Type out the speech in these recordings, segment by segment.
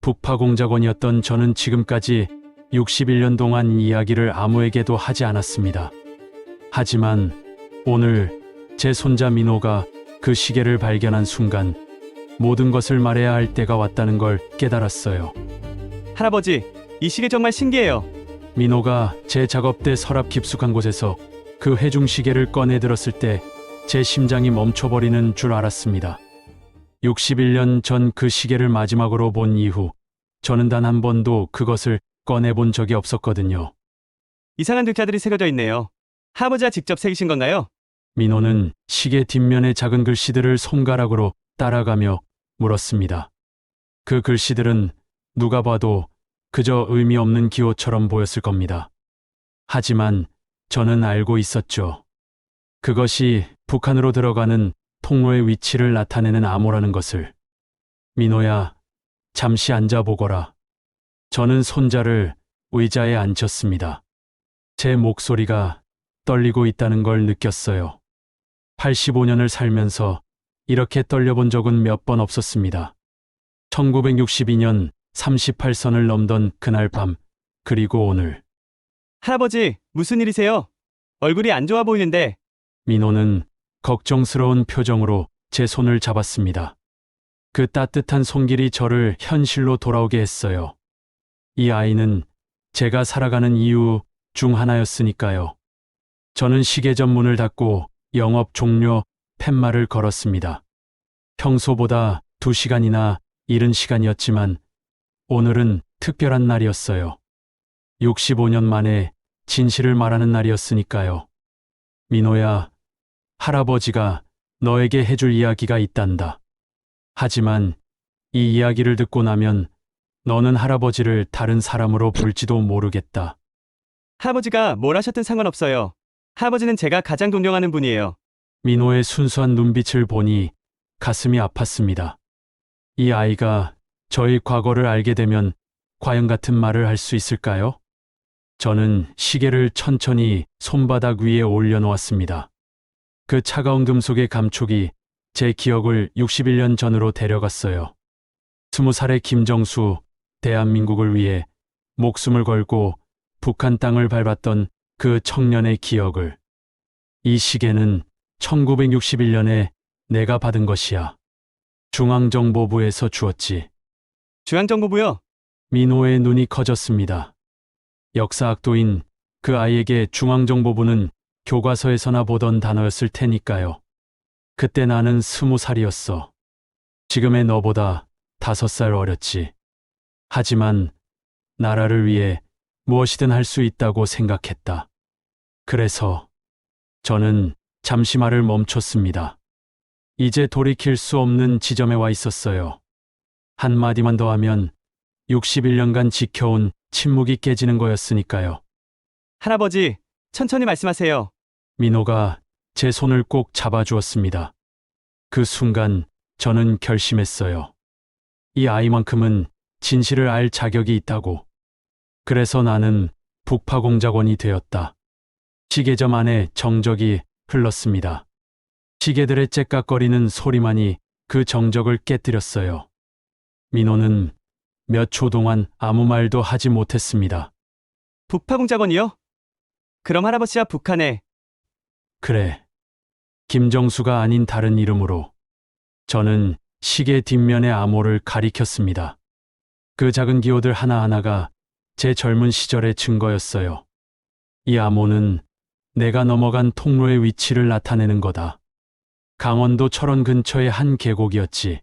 북파공작원이었던 저는 지금까지 61년 동안 이 이야기를 아무에게도 하지 않았습니다. 하지만 오늘 제 손자 민호가 그 시계를 발견한 순간 모든 것을 말해야 할 때가 왔다는 걸 깨달았어요. 할아버지, 이 시계 정말 신기해요. 민호가 제 작업대 서랍 깊숙한 곳에서 그 회중시계를 꺼내 들었을 때 제 심장이 멈춰버리는 줄 알았습니다. 61년 전 그 시계를 마지막으로 본 이후 저는 단 한 번도 그것을 꺼내본 적이 없었거든요. 이상한 글자들이 새겨져 있네요. 할아버지가 직접 새기신 건가요? 민호는 시계 뒷면의 작은 글씨들을 손가락으로 따라가며 물었습니다. 그 글씨들은 누가 봐도 그저 의미 없는 기호처럼 보였을 겁니다. 하지만 저는 알고 있었죠. 그것이 북한으로 들어가는 통로의 위치를 나타내는 암호라는 것을. 민호야, 잠시 앉아보거라. 저는 손자를 의자에 앉혔습니다. 제 목소리가 떨리고 있다는 걸 느꼈어요. 85년을 살면서 이렇게 떨려본 적은 몇 번 없었습니다. 1962년 38선을 넘던 그날 밤, 그리고 오늘. 할아버지, 무슨 일이세요? 얼굴이 안 좋아 보이는데. 민호는 걱정스러운 표정으로 제 손을 잡았습니다. 그 따뜻한 손길이 저를 현실로 돌아오게 했어요. 이 아이는 제가 살아가는 이유 중 하나였으니까요. 저는 시계점 문을 닫고 영업 종료 팻말을 걸었습니다. 평소보다 2시간이나 이른 시간이었지만 오늘은 특별한 날이었어요. 65년 만에 진실을 말하는 날이었으니까요. 민호야, 할아버지가 너에게 해줄 이야기가 있단다. 하지만 이 이야기를 듣고 나면 너는 할아버지를 다른 사람으로 볼지도 모르겠다. 할아버지가 뭘 하셨든 상관없어요. 할아버지는 제가 가장 존경하는 분이에요. 민호의 순수한 눈빛을 보니 가슴이 아팠습니다. 이 아이가 저의 과거를 알게 되면 과연 같은 말을 할 수 있을까요? 저는 시계를 천천히 손바닥 위에 올려놓았습니다. 그 차가운 금속의 감촉이 제 기억을 61년 전으로 데려갔어요. 20살의 김정수, 대한민국을 위해 목숨을 걸고 북한 땅을 밟았던 그 청년의 기억을. 이 시계는 1961년에 내가 받은 것이야. 중앙정보부에서 주었지. 중앙정보부요? 민호의 눈이 커졌습니다. 역사학도인 그 아이에게 중앙정보부는 교과서에서나 보던 단어였을 테니까요. 그때 나는 20살이었어. 지금의 너보다 5살 어렸지. 하지만 나라를 위해 무엇이든 할 수 있다고 생각했다. 그래서 저는 잠시 말을 멈췄습니다. 이제 돌이킬 수 없는 지점에 와 있었어요. 한마디만 더 하면 61년간 지켜온 침묵이 깨지는 거였으니까요. 할아버지, 천천히 말씀하세요. 민호가 제 손을 꼭 잡아주었습니다. 그 순간 저는 결심했어요. 이 아이만큼은 진실을 알 자격이 있다고. 그래서 나는 북파공작원이 되었다. 시계점 안에 정적이 흘렀습니다. 시계들의 째깍거리는 소리만이 그 정적을 깨뜨렸어요. 민호는 몇 초 동안 아무 말도 하지 못했습니다. 북파공작원이요? 그럼 할아버지가 북한에. 그래. 김정수가 아닌 다른 이름으로. 저는 시계 뒷면의 암호를 가리켰습니다. 그 작은 기호들 하나하나가 제 젊은 시절의 증거였어요. 이 암호는 내가 넘어간 통로의 위치를 나타내는 거다. 강원도 철원 근처의 한 계곡이었지.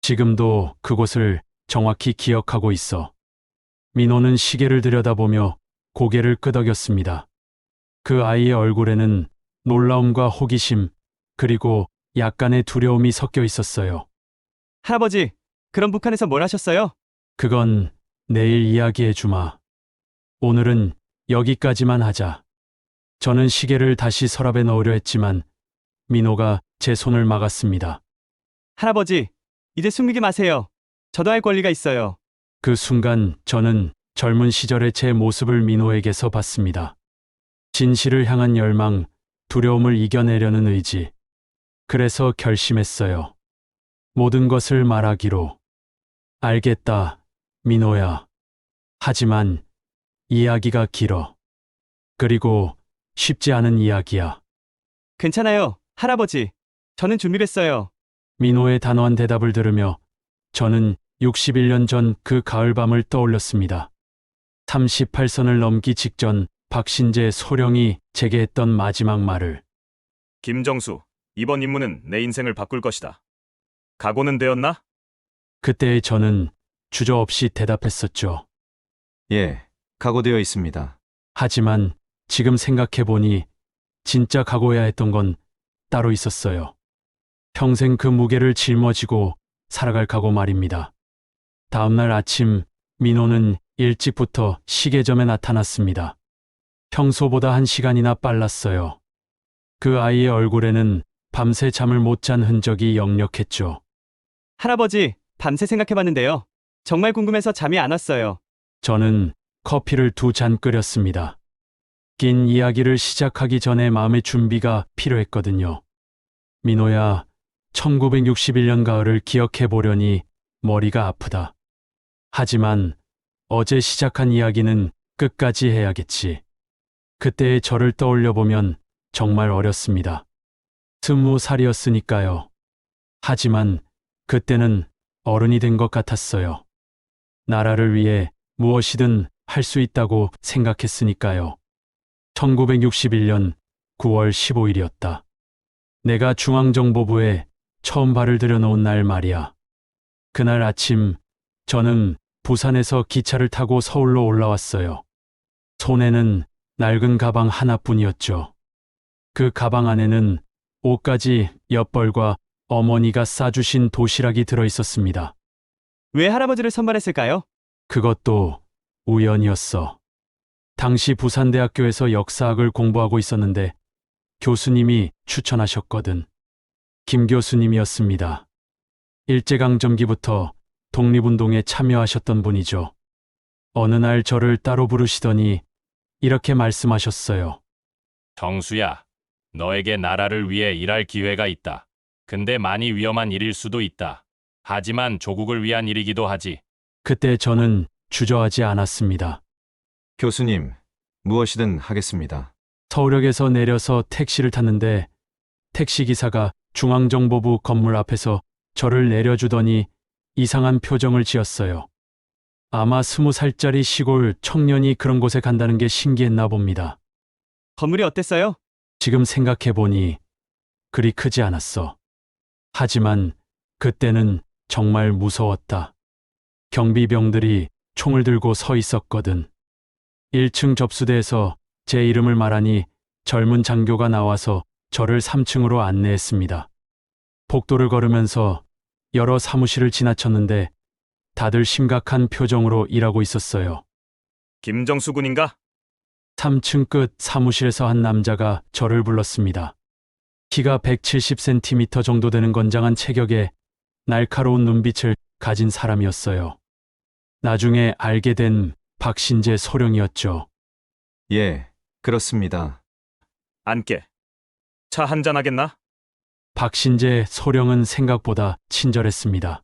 지금도 그곳을 정확히 기억하고 있어. 민호는 시계를 들여다보며 고개를 끄덕였습니다. 그 아이의 얼굴에는 놀라움과 호기심, 그리고 약간의 두려움이 섞여 있었어요. 할아버지, 그럼 북한에서 뭘 하셨어요? 그건 내일 이야기해 주마. 오늘은 여기까지만 하자. 저는 시계를 다시 서랍에 넣으려 했지만 민호가 제 손을 막았습니다. 할아버지, 이제 숨기지 마세요. 저도 할 권리가 있어요. 그 순간 저는 젊은 시절의 제 모습을 민호에게서 봤습니다. 진실을 향한 열망, 두려움을 이겨내려는 의지. 그래서 결심했어요. 모든 것을 말하기로. 알겠다, 민호야. 하지만 이야기가 길어. 그리고 쉽지 않은 이야기야. 괜찮아요, 할아버지. 저는 준비됐어요. 민호의 단호한 대답을 들으며 저는 61년 전 그 가을밤을 떠올렸습니다. 38선을 넘기 직전 박신재 소령이 제게 했던 마지막 말을. 김정수, 이번 임무는 내 인생을 바꿀 것이다. 각오는 되었나? 그때 저는 주저없이 대답했었죠. 예, 각오되어 있습니다. 하지만 지금 생각해보니 진짜 각오해야 했던 건 따로 있었어요. 평생 그 무게를 짊어지고 살아갈 각오 말입니다. 다음날 아침 민호는 일찍부터 시계점에 나타났습니다. 평소보다 1시간이나 빨랐어요. 그 아이의 얼굴에는 밤새 잠을 못 잔 흔적이 역력했죠. 할아버지, 밤새 생각해봤는데요. 정말 궁금해서 잠이 안 왔어요. 저는 커피를 2잔 끓였습니다. 긴 이야기를 시작하기 전에 마음의 준비가 필요했거든요. 민호야, 1961년 가을을 기억해 보려니 머리가 아프다. 하지만 어제 시작한 이야기는 끝까지 해야겠지. 그때의 저를 떠올려 보면 정말 어렸습니다. 20살이었으니까요. 하지만 그때는 어른이 된 것 같았어요. 나라를 위해 무엇이든 할 수 있다고 생각했으니까요. 1961년 9월 15일이었다. 내가 중앙정보부에 처음 발을 들여놓은 날 말이야. 그날 아침 저는 부산에서 기차를 타고 서울로 올라왔어요. 손에는 낡은 가방 하나뿐이었죠. 그 가방 안에는 옷가지, 엿벌과 어머니가 싸주신 도시락이 들어있었습니다. 왜 할아버지를 선발했을까요? 그것도 우연이었어. 당시 부산대학교에서 역사학을 공부하고 있었는데 교수님이 추천하셨거든. 김 교수님이었습니다. 일제강점기부터 독립운동에 참여하셨던 분이죠. 어느 날 저를 따로 부르시더니 이렇게 말씀하셨어요. 정수야, 너에게 나라를 위해 일할 기회가 있다. 근데 많이 위험한 일일 수도 있다. 하지만 조국을 위한 일이기도 하지. 그때 저는 주저하지 않았습니다. 교수님, 무엇이든 하겠습니다. 서울역에서 내려서 택시를 탔는데 택시기사가 중앙정보부 건물 앞에서 저를 내려주더니 이상한 표정을 지었어요. 아마 20살짜리 시골 청년이 그런 곳에 간다는 게 신기했나 봅니다. 건물이 어땠어요? 지금 생각해보니 그리 크지 않았어. 하지만 그때는 정말 무서웠다. 경비병들이 총을 들고 서 있었거든. 1층 접수대에서 제 이름을 말하니 젊은 장교가 나와서 저를 3층으로 안내했습니다. 복도를 걸으면서 여러 사무실을 지나쳤는데 다들 심각한 표정으로 일하고 있었어요. 김정수 군인가? 3층 끝 사무실에서 한 남자가 저를 불렀습니다. 키가 170cm 정도 되는 건장한 체격에 날카로운 눈빛을 가진 사람이었어요. 나중에 알게 된 박신재 소령이었죠. 예, 그렇습니다. 앉게. 차 한잔 하겠나? 박신재 소령은 생각보다 친절했습니다.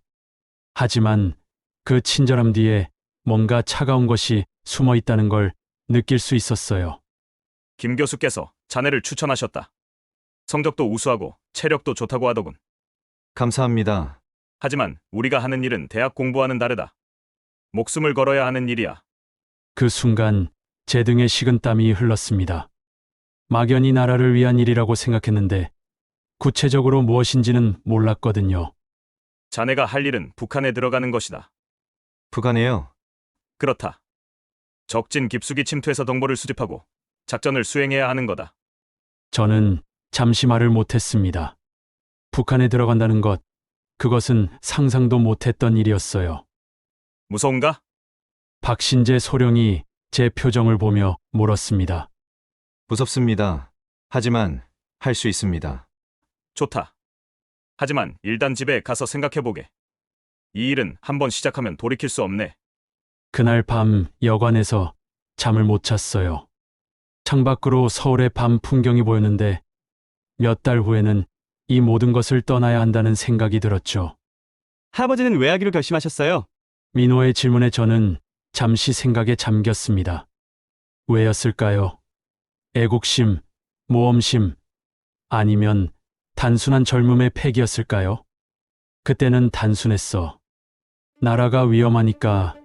하지만 그 친절함 뒤에 뭔가 차가운 것이 숨어 있다는 걸 느낄 수 있었어요. 김 교수께서 자네를 추천하셨다. 성적도 우수하고 체력도 좋다고 하더군. 감사합니다. 하지만 우리가 하는 일은 대학 공부와는 다르다. 목숨을 걸어야 하는 일이야. 그 순간 제 등에 식은땀이 흘렀습니다. 막연히 나라를 위한 일이라고 생각했는데 구체적으로 무엇인지는 몰랐거든요. 자네가 할 일은 북한에 들어가는 것이다. 북한에요. 그렇다. 적진 깊숙이 침투해서 정보를 수집하고 작전을 수행해야 하는 거다. 저는 잠시 말을 못했습니다. 북한에 들어간다는 것, 그것은 상상도 못했던 일이었어요. 무서운가? 박신재 소령이 제 표정을 보며 물었습니다. 무섭습니다. 하지만 할 수 있습니다. 좋다. 하지만 일단 집에 가서 생각해보게. 이 일은 한번 시작하면 돌이킬 수 없네. 그날 밤 여관에서 잠을 못 잤어요. 창밖으로 서울의 밤 풍경이 보였는데 몇 달 후에는 이 모든 것을 떠나야 한다는 생각이 들었죠. 할아버지는 왜 하기로 결심하셨어요? 민호의 질문에 저는 잠시 생각에 잠겼습니다. 왜였을까요? 애국심, 모험심, 아니면 단순한 젊음의 패기였을까요? 그때는 단순했어. 나라가 위험하니까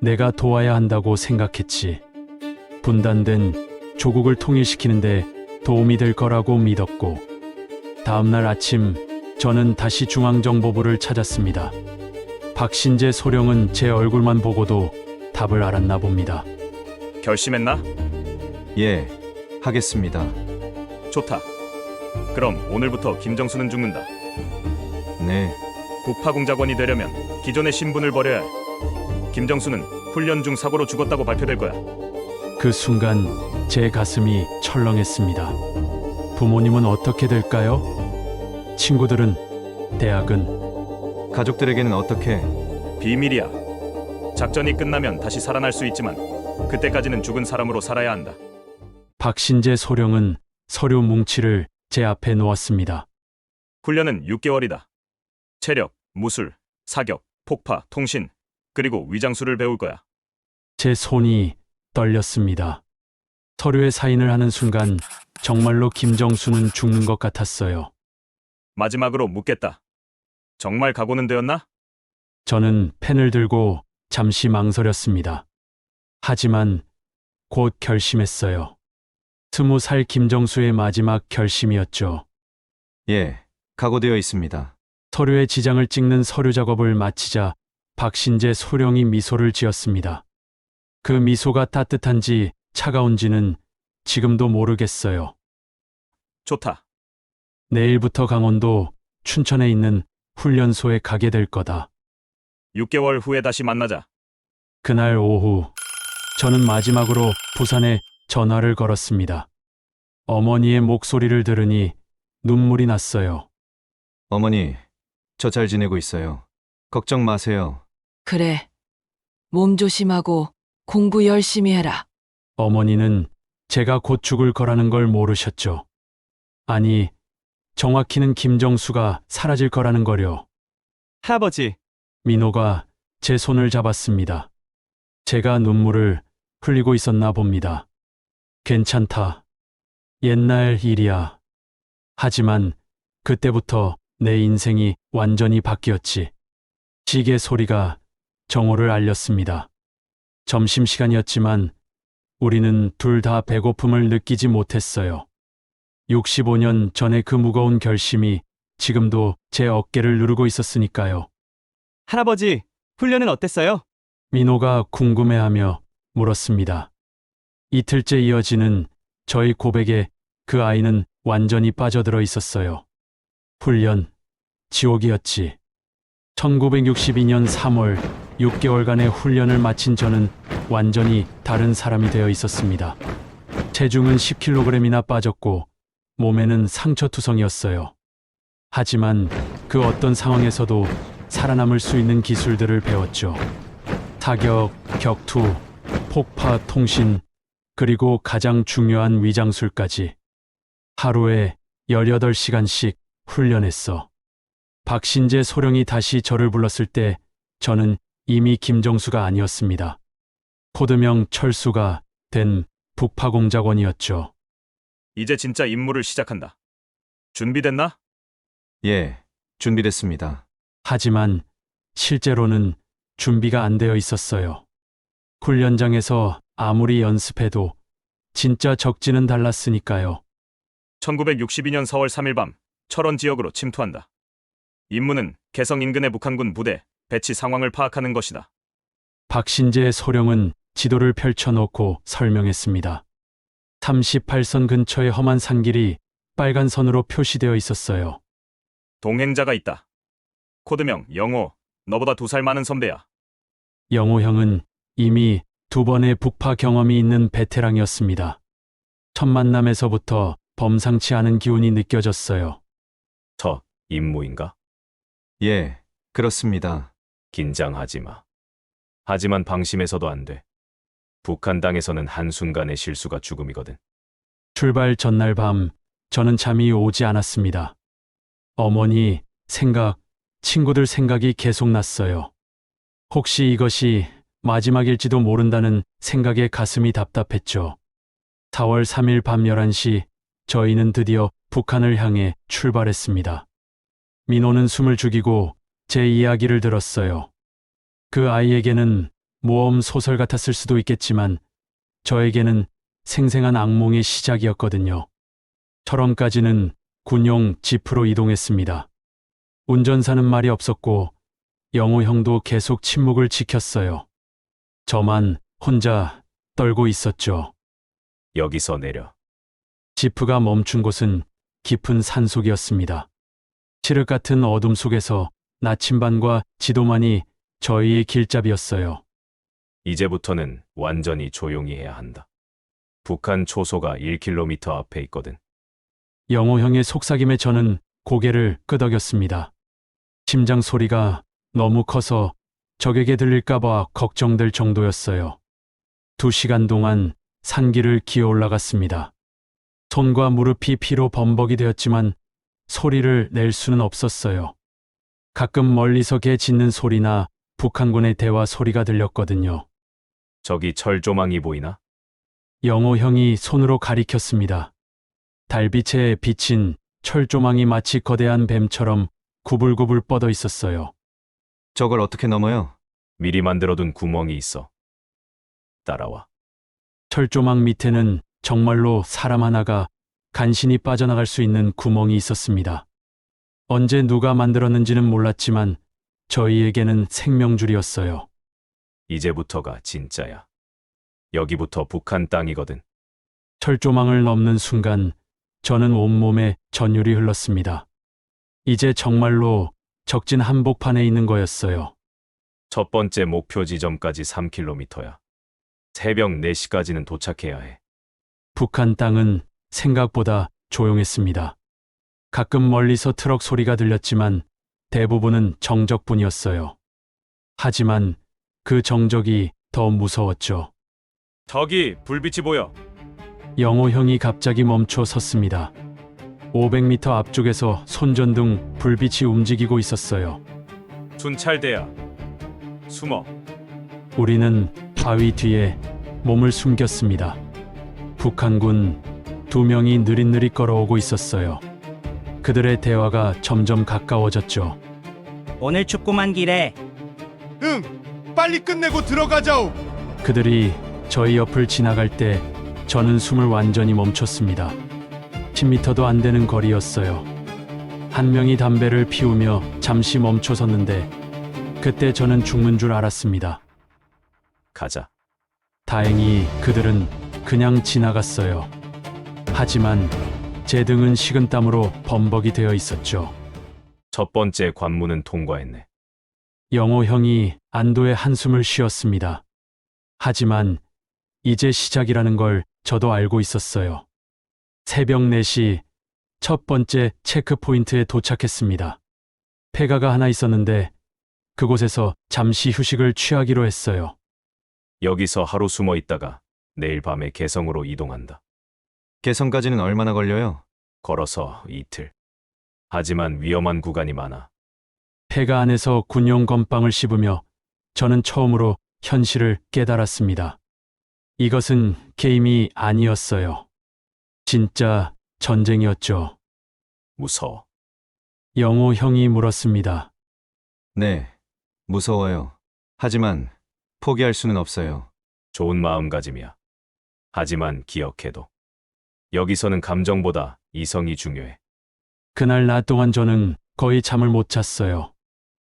내가 도와야 한다고 생각했지. 분단된 조국을 통일시키는데 도움이 될 거라고 믿었고, 다음날 아침 저는 다시 중앙정보부를 찾았습니다. 박신재 소령은 제 얼굴만 보고도 답을 알았나 봅니다. 결심했나? 예, 하겠습니다. 좋다. 그럼 오늘부터 김정수는 죽는다. 네, 북파공작원이 되려면 기존의 신분을 버려야 해. 김정수는 훈련 중 사고로 죽었다고 발표될 거야. 그 순간 제 가슴이 철렁했습니다. 부모님은 어떻게 될까요? 친구들은, 대학은? 가족들에게는 어떻게? 비밀이야. 작전이 끝나면 다시 살아날 수 있지만 그때까지는 죽은 사람으로 살아야 한다. 박신재 소령은 서류 뭉치를 제 앞에 놓았습니다. 훈련은 6개월이다. 체력, 무술, 사격, 폭파, 통신, 그리고 위장술을 배울 거야. 제 손이 떨렸습니다. 서류에 사인을 하는 순간 정말로 김정수는 죽는 것 같았어요. 마지막으로 묻겠다. 정말 각오는 되었나? 저는 펜을 들고 잠시 망설였습니다. 하지만 곧 결심했어요. 20살 김정수의 마지막 결심이었죠. 예, 각오되어 있습니다. 서류에 지장을 찍는 서류 작업을 마치자 박신재 소령이 미소를 지었습니다. 그 미소가 따뜻한지 차가운지는 지금도 모르겠어요. 좋다. 내일부터 강원도 춘천에 있는 훈련소에 가게 될 거다. 6개월 후에 다시 만나자. 그날 오후 저는 마지막으로 부산에 전화를 걸었습니다. 어머니의 목소리를 들으니 눈물이 났어요. 어머니, 저 잘 지내고 있어요. 걱정 마세요. 그래. 몸 조심하고 공부 열심히 해라. 어머니는 제가 곧 죽을 거라는 걸 모르셨죠. 아니, 정확히는 김정수가 사라질 거라는 거려. 할아버지, 민호가 제 손을 잡았습니다. 제가 눈물을 흘리고 있었나 봅니다. 괜찮다. 옛날 일이야. 하지만 그때부터 내 인생이 완전히 바뀌었지. 시계 소리가 정오를 알렸습니다. 점심시간이었지만 우리는 둘 다 배고픔을 느끼지 못했어요. 65년 전의 그 무거운 결심이 지금도 제 어깨를 누르고 있었으니까요. 할아버지, 훈련은 어땠어요? 민호가 궁금해하며 물었습니다. 이틀째 이어지는 저희 고백에 그 아이는 완전히 빠져들어 있었어요. 훈련, 지옥이었지. 1962년 3월 6개월간의 훈련을 마친 저는 완전히 다른 사람이 되어 있었습니다. 체중은 10kg이나 빠졌고 몸에는 상처투성이었어요. 하지만 그 어떤 상황에서도 살아남을 수 있는 기술들을 배웠죠. 타격, 격투, 폭파, 통신, 그리고 가장 중요한 위장술까지. 하루에 18시간씩 훈련했어. 박신재 소령이 다시 저를 불렀을 때 저는 이미 김정수가 아니었습니다. 코드명 철수가 된 북파공작원이었죠. 이제 진짜 임무를 시작한다. 준비됐나? 예, 준비됐습니다. 하지만 실제로는 준비가 안 되어 있었어요. 훈련장에서 아무리 연습해도 진짜 적지는 달랐으니까요. 1962년 4월 3일 밤 철원 지역으로 침투한다. 임무는 개성 인근의 북한군 부대 배치 상황을 파악하는 것이다. 박신재 소령은 지도를 펼쳐놓고 설명했습니다. 38선 근처의 험한 산길이 빨간 선으로 표시되어 있었어요. 동행자가 있다. 코드명 영호, 너보다 2살 많은 선배야. 영호 형은 이미 2번의 북파 경험이 있는 베테랑이었습니다. 첫 만남에서부터 범상치 않은 기운이 느껴졌어요. 저 임무인가? 예, 그렇습니다. 긴장하지 마. 하지만 방심해서도 안 돼. 북한 땅에서는 한순간의 실수가 죽음이거든. 출발 전날 밤 저는 잠이 오지 않았습니다. 어머니 생각, 친구들 생각이 계속 났어요. 혹시 이것이 마지막일지도 모른다는 생각에 가슴이 답답했죠. 4월 3일 밤 11시 저희는 드디어 북한을 향해 출발했습니다. 민호는 숨을 죽이고 제 이야기를 들었어요. 그 아이에게는 모험 소설 같았을 수도 있겠지만 저에게는 생생한 악몽의 시작이었거든요. 철원까지는 군용 지프로 이동했습니다. 운전사는 말이 없었고 영호 형도 계속 침묵을 지켰어요. 저만 혼자 떨고 있었죠. 여기서 내려. 지프가 멈춘 곳은 깊은 산속이었습니다. 칠흑 같은 어둠 속에서 나침반과 지도만이 저희의 길잡이였어요. 이제부터는 완전히 조용히 해야 한다. 북한 초소가 1km 앞에 있거든. 영호 형의 속삭임에 저는 고개를 끄덕였습니다. 심장 소리가 너무 커서 적에게 들릴까봐 걱정될 정도였어요. 2시간 동안 산길을 기어 올라갔습니다. 손과 무릎이 피로 범벅이 되었지만 소리를 낼 수는 없었어요. 가끔 멀리서 개 짖는 소리나 북한군의 대화 소리가 들렸거든요. 저기 철조망이 보이나? 영호 형이 손으로 가리켰습니다. 달빛에 비친 철조망이 마치 거대한 뱀처럼 구불구불 뻗어 있었어요. 저걸 어떻게 넘어요? 미리 만들어둔 구멍이 있어. 따라와. 철조망 밑에는 정말로 사람 하나가 간신히 빠져나갈 수 있는 구멍이 있었습니다. 언제 누가 만들었는지는 몰랐지만 저희에게는 생명줄이었어요. 이제부터가 진짜야. 여기부터 북한 땅이거든. 철조망을 넘는 순간 저는 온몸에 전율이 흘렀습니다. 이제 정말로 적진 한복판에 있는 거였어요. 첫 번째 목표 지점까지 3km야. 새벽 4시까지는 도착해야 해. 북한 땅은 생각보다 조용했습니다. 가끔 멀리서 트럭 소리가 들렸지만 대부분은 정적뿐이었어요. 하지만 그 정적이 더 무서웠죠. 저기 불빛이 보여. 영호 형이 갑자기 멈춰 섰습니다. 500m 앞쪽에서 손전등 불빛이 움직이고 있었어요. 순찰대야. 숨어. 우리는 바위 뒤에 몸을 숨겼습니다. 북한군 2명이 느릿느릿 걸어오고 있었어요. 그들의 대화가 점점 가까워졌죠. 오늘 춥구만 길에. 응, 빨리 끝내고 들어가자오. 그들이 저희 옆을 지나갈 때 저는 숨을 완전히 멈췄습니다. 10m도 안 되는 거리였어요. 한 명이 담배를 피우며 잠시 멈춰 섰는데 그때 저는 죽는 줄 알았습니다. 가자. 다행히 그들은 그냥 지나갔어요. 하지만 제 등은 식은땀으로 범벅이 되어 있었죠. 첫 번째 관문은 통과했네. 영호 형이 안도의 한숨을 쉬었습니다. 하지만 이제 시작이라는 걸 저도 알고 있었어요. 새벽 4시 첫 번째 체크포인트에 도착했습니다. 폐가가 하나 있었는데 그곳에서 잠시 휴식을 취하기로 했어요. 여기서 하루 숨어 있다가 내일 밤에 개성으로 이동한다. 개성까지는 얼마나 걸려요? 걸어서 이틀. 하지만 위험한 구간이 많아. 폐가 안에서 군용 건빵을 씹으며 저는 처음으로 현실을 깨달았습니다. 이것은 게임이 아니었어요. 진짜 전쟁이었죠. 무서워. 영호 형이 물었습니다. 네, 무서워요. 하지만 포기할 수는 없어요. 좋은 마음가짐이야. 하지만 기억해도 여기서는 감정보다 이성이 중요해. 그날 낮 동안 저는 거의 잠을 못 잤어요.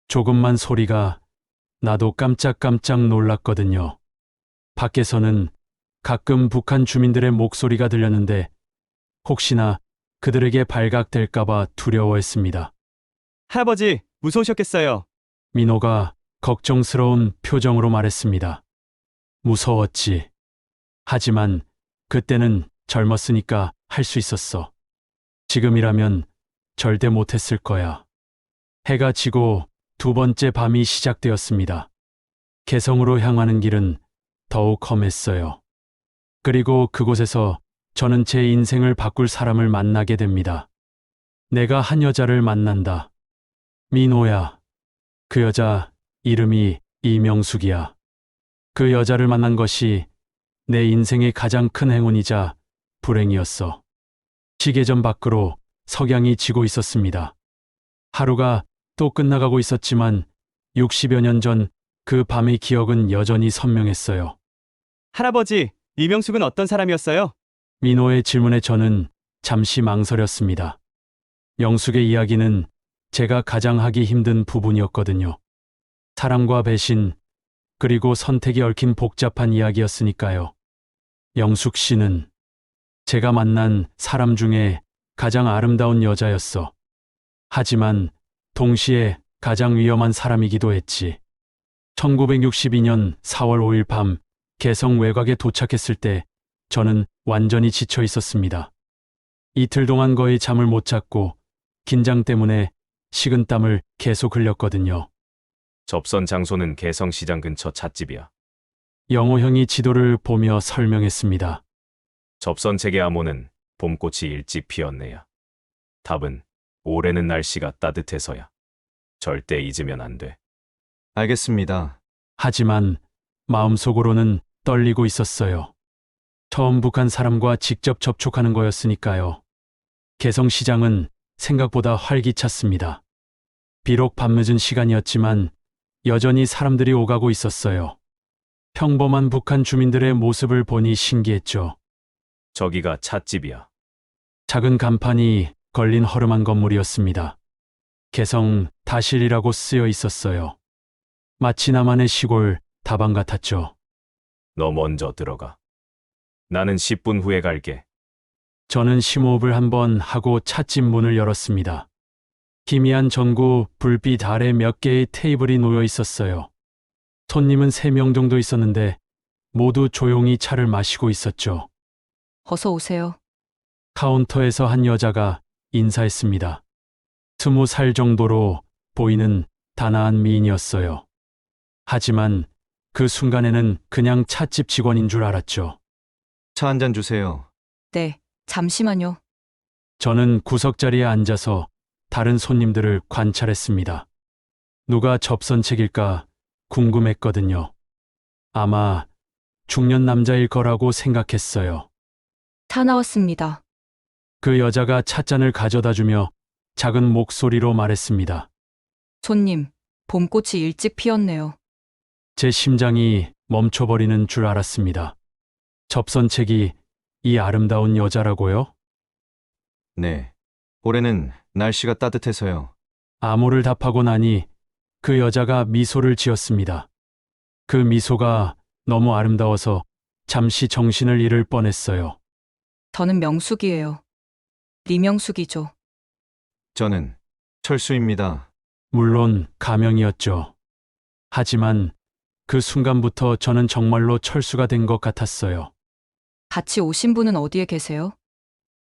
조금만 소리가 나도 깜짝깜짝 놀랐거든요. 밖에서는 가끔 북한 주민들의 목소리가 들렸는데 혹시나 그들에게 발각될까봐 두려워했습니다. 할아버지, 무서우셨겠어요. 민호가 걱정스러운 표정으로 말했습니다. 무서웠지. 하지만 그때는 젊었으니까 할 수 있었어. 지금이라면 절대 못했을 거야. 해가 지고 2번째 밤이 시작되었습니다. 개성으로 향하는 길은 더욱 험했어요. 그리고 그곳에서 저는 제 인생을 바꿀 사람을 만나게 됩니다. 내가 한 여자를 만난다. 민호야. 그 여자 이름이 이명숙이야. 그 여자를 만난 것이 내 인생의 가장 큰 행운이자 불행이었어. 시계점 밖으로 석양이 지고 있었습니다. 하루가 또 끝나가고 있었지만 60여 년 전 그 밤의 기억은 여전히 선명했어요. 할아버지, 이명숙은 어떤 사람이었어요? 민호의 질문에 저는 잠시 망설였습니다. 영숙의 이야기는 제가 가장 하기 힘든 부분이었거든요. 사랑과 배신, 그리고 선택이 얽힌 복잡한 이야기였으니까요. 영숙 씨는 제가 만난 사람 중에 가장 아름다운 여자였어. 하지만 동시에 가장 위험한 사람이기도 했지. 1962년 4월 5일 밤 개성 외곽에 도착했을 때 저는 완전히 지쳐 있었습니다. 이틀 동안 거의 잠을 못 잤고 긴장 때문에 식은땀을 계속 흘렸거든요. 접선 장소는 개성시장 근처 찻집이야. 영호 형이 지도를 보며 설명했습니다. 접선 책의 암호는 봄꽃이 일찍 피었네야. 답은 올해는 날씨가 따뜻해서야. 절대 잊으면 안 돼. 알겠습니다. 하지만 마음속으로는 떨리고 있었어요. 처음 북한 사람과 직접 접촉하는 거였으니까요. 개성시장은 생각보다 활기찼습니다. 비록 밤늦은 시간이었지만 여전히 사람들이 오가고 있었어요. 평범한 북한 주민들의 모습을 보니 신기했죠. 저기가 찻집이야. 작은 간판이 걸린 허름한 건물이었습니다. 개성 다실이라고 쓰여 있었어요. 마치 나만의 시골 다방 같았죠. 너 먼저 들어가. 나는 10분 후에 갈게. 저는 심호흡을 한번 하고 찻집 문을 열었습니다. 희미한 전구 불빛 아래 몇 개의 테이블이 놓여 있었어요. 손님은 3명 정도 있었는데 모두 조용히 차를 마시고 있었죠. 어서 오세요. 카운터에서 한 여자가 인사했습니다. 20살 정도로 보이는 단아한 미인이었어요. 하지만 그 순간에는 그냥 찻집 직원인 줄 알았죠. 차 한 잔 주세요. 네, 잠시만요. 저는 구석자리에 앉아서 다른 손님들을 관찰했습니다. 누가 접선책일까 궁금했거든요. 아마 중년 남자일 거라고 생각했어요. 차 나왔습니다. 그 여자가 찻잔을 가져다 주며 작은 목소리로 말했습니다. 손님, 봄꽃이 일찍 피었네요. 제 심장이 멈춰버리는 줄 알았습니다. 접선책이 이 아름다운 여자라고요? 네. 올해는 날씨가 따뜻해서요. 암호를 답하고 나니 그 여자가 미소를 지었습니다. 그 미소가 너무 아름다워서 잠시 정신을 잃을 뻔했어요. 저는 명숙이에요. 리명숙이죠. 저는 철수입니다. 물론 가명이었죠. 하지만 그 순간부터 저는 정말로 철수가 된 것 같았어요. 같이 오신 분은 어디에 계세요?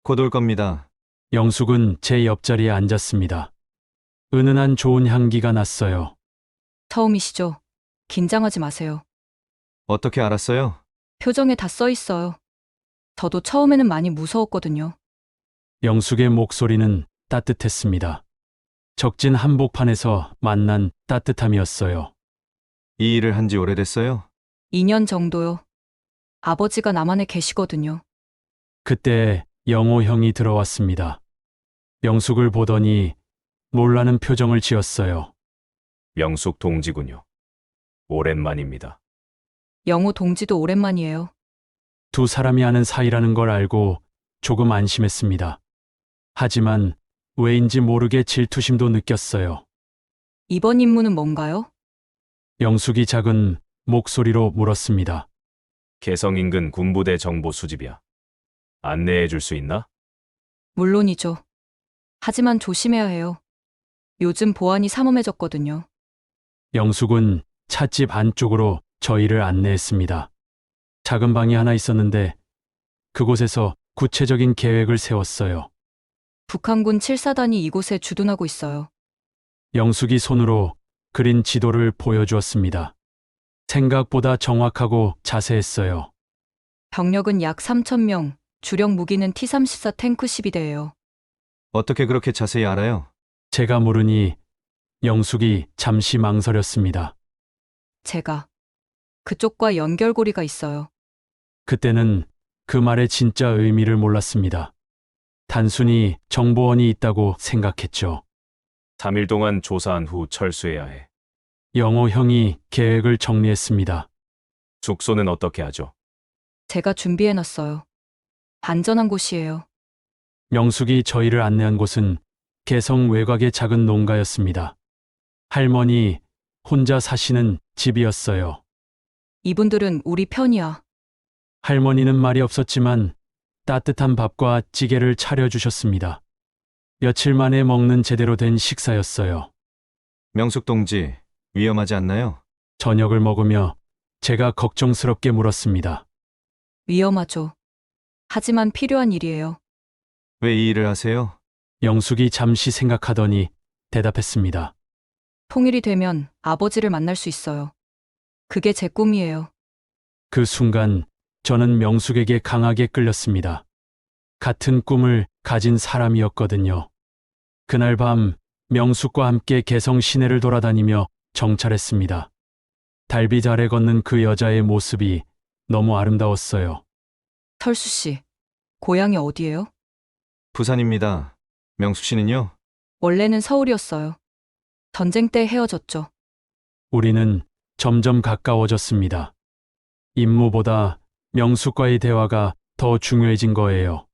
곧 올 겁니다. 영숙은 제 옆자리에 앉았습니다. 은은한 좋은 향기가 났어요. 처음이시죠? 긴장하지 마세요. 어떻게 알았어요? 표정에 다 써 있어요. 저도 처음에는 많이 무서웠거든요. 영숙의 목소리는 따뜻했습니다. 적진 한복판에서 만난 따뜻함이었어요. 이 일을 한 지 오래됐어요? 2년 정도요. 아버지가 남한에 계시거든요. 그때 영호 형이 들어왔습니다. 영숙을 보더니 놀라는 표정을 지었어요. 명숙 동지군요. 오랜만입니다. 영호 동지도 오랜만이에요. 두 사람이 아는 사이라는 걸 알고 조금 안심했습니다. 하지만 왜인지 모르게 질투심도 느꼈어요. 이번 임무는 뭔가요? 영숙이 작은 목소리로 물었습니다. 개성 인근 군부대 정보 수집이야. 안내해 줄 수 있나? 물론이죠. 하지만 조심해야 해요. 요즘 보안이 삼엄해졌거든요. 영숙은 찻집 안쪽으로 저희를 안내했습니다. 작은 방이 하나 있었는데 그곳에서 구체적인 계획을 세웠어요. 북한군 7사단이 이곳에 주둔하고 있어요. 영숙이 손으로 그린 지도를 보여주었습니다. 생각보다 정확하고 자세했어요. 병력은 약 3,000명, 주력 무기는 T-34 탱크 12대예요. 어떻게 그렇게 자세히 알아요? 제가 물으니 영숙이 잠시 망설였습니다. 제가 그쪽과 연결고리가 있어요. 그때는 그 말의 진짜 의미를 몰랐습니다. 단순히 정보원이 있다고 생각했죠. 3일 동안 조사한 후 철수해야 해. 영호 형이 계획을 정리했습니다. 숙소는 어떻게 하죠? 제가 준비해놨어요. 안전한 곳이에요. 명숙이 저희를 안내한 곳은 개성 외곽의 작은 농가였습니다. 할머니 혼자 사시는 집이었어요. 이분들은 우리 편이야. 할머니는 말이 없었지만 따뜻한 밥과 찌개를 차려주셨습니다. 며칠 만에 먹는 제대로 된 식사였어요. 명숙 동지, 위험하지 않나요? 저녁을 먹으며 제가 걱정스럽게 물었습니다. 위험하죠. 하지만 필요한 일이에요. 왜 이 일을 하세요? 영숙이 잠시 생각하더니 대답했습니다. 통일이 되면 아버지를 만날 수 있어요. 그게 제 꿈이에요. 그 순간 저는 명숙에게 강하게 끌렸습니다. 같은 꿈을 가진 사람이었거든요. 그날 밤 명숙과 함께 개성 시내를 돌아다니며 정찰했습니다. 달빛 아래 걷는 그 여자의 모습이 너무 아름다웠어요. 설수 씨, 고향이 어디예요? 부산입니다. 명숙 씨는요? 원래는 서울이었어요. 전쟁 때 헤어졌죠. 우리는 점점 가까워졌습니다. 임무보다 명숙과의 대화가 더 중요해진 거예요.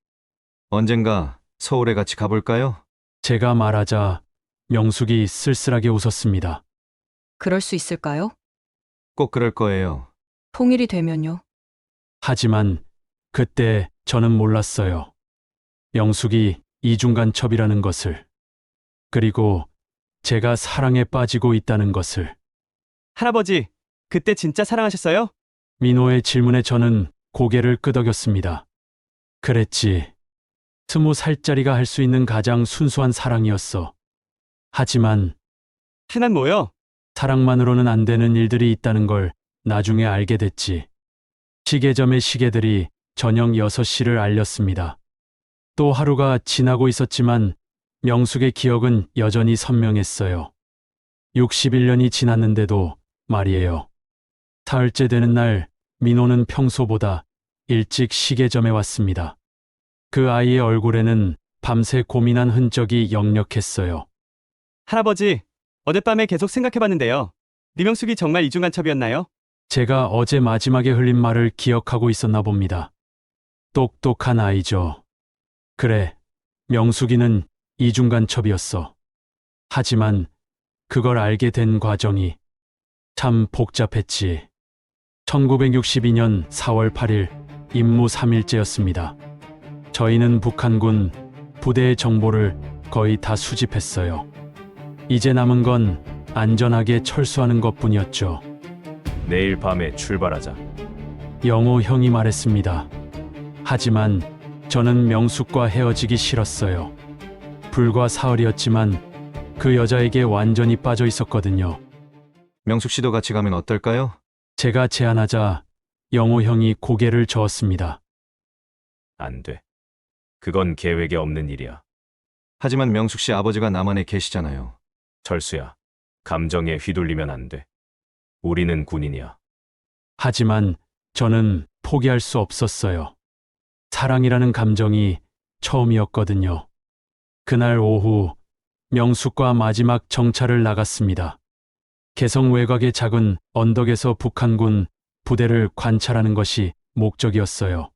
언젠가 서울에 같이 가볼까요? 제가 말하자 명숙이 쓸쓸하게 웃었습니다. 그럴 수 있을까요? 꼭 그럴 거예요. 통일이 되면요. 하지만 그때 저는 몰랐어요. 명숙이 이중간첩이라는 것을. 그리고 제가 사랑에 빠지고 있다는 것을. 할아버지, 그때 진짜 사랑하셨어요? 민호의 질문에 저는 고개를 끄덕였습니다. 그랬지. 20살짜리가 할 수 있는 가장 순수한 사랑이었어. 하지만 흔한 뭐요? 사랑만으로는 안 되는 일들이 있다는 걸 나중에 알게 됐지. 시계점의 시계들이 저녁 6시를 알렸습니다. 또 하루가 지나고 있었지만 명숙의 기억은 여전히 선명했어요. 61년이 지났는데도 말이에요. 사흘째 되는 날 민호는 평소보다 일찍 시계점에 왔습니다. 그 아이의 얼굴에는 밤새 고민한 흔적이 역력했어요. 할아버지, 어젯밤에 계속 생각해봤는데요. 리명숙이 정말 이중간첩이었나요? 제가 어제 마지막에 흘린 말을 기억하고 있었나 봅니다. 똑똑한 아이죠. 그래, 명숙이는 이중간첩이었어. 하지만 그걸 알게 된 과정이 참 복잡했지. 1962년 4월 8일 임무 3일째였습니다. 저희는 북한군 부대의 정보를 거의 다 수집했어요. 이제 남은 건 안전하게 철수하는 것뿐이었죠. 내일 밤에 출발하자. 영호 형이 말했습니다. 하지만 저는 명숙과 헤어지기 싫었어요. 불과 사흘이었지만 그 여자에게 완전히 빠져 있었거든요. 명숙 씨도 같이 가면 어떨까요? 제가 제안하자 영호 형이 고개를 저었습니다. 안 돼. 그건 계획에 없는 일이야. 하지만 명숙 씨 아버지가 남한에 계시잖아요. 철수야. 감정에 휘둘리면 안 돼. 우리는 군인이야. 하지만 저는 포기할 수 없었어요. 사랑이라는 감정이 처음이었거든요. 그날 오후 명숙과 마지막 정찰을 나갔습니다. 개성 외곽의 작은 언덕에서 북한군 부대를 관찰하는 것이 목적이었어요.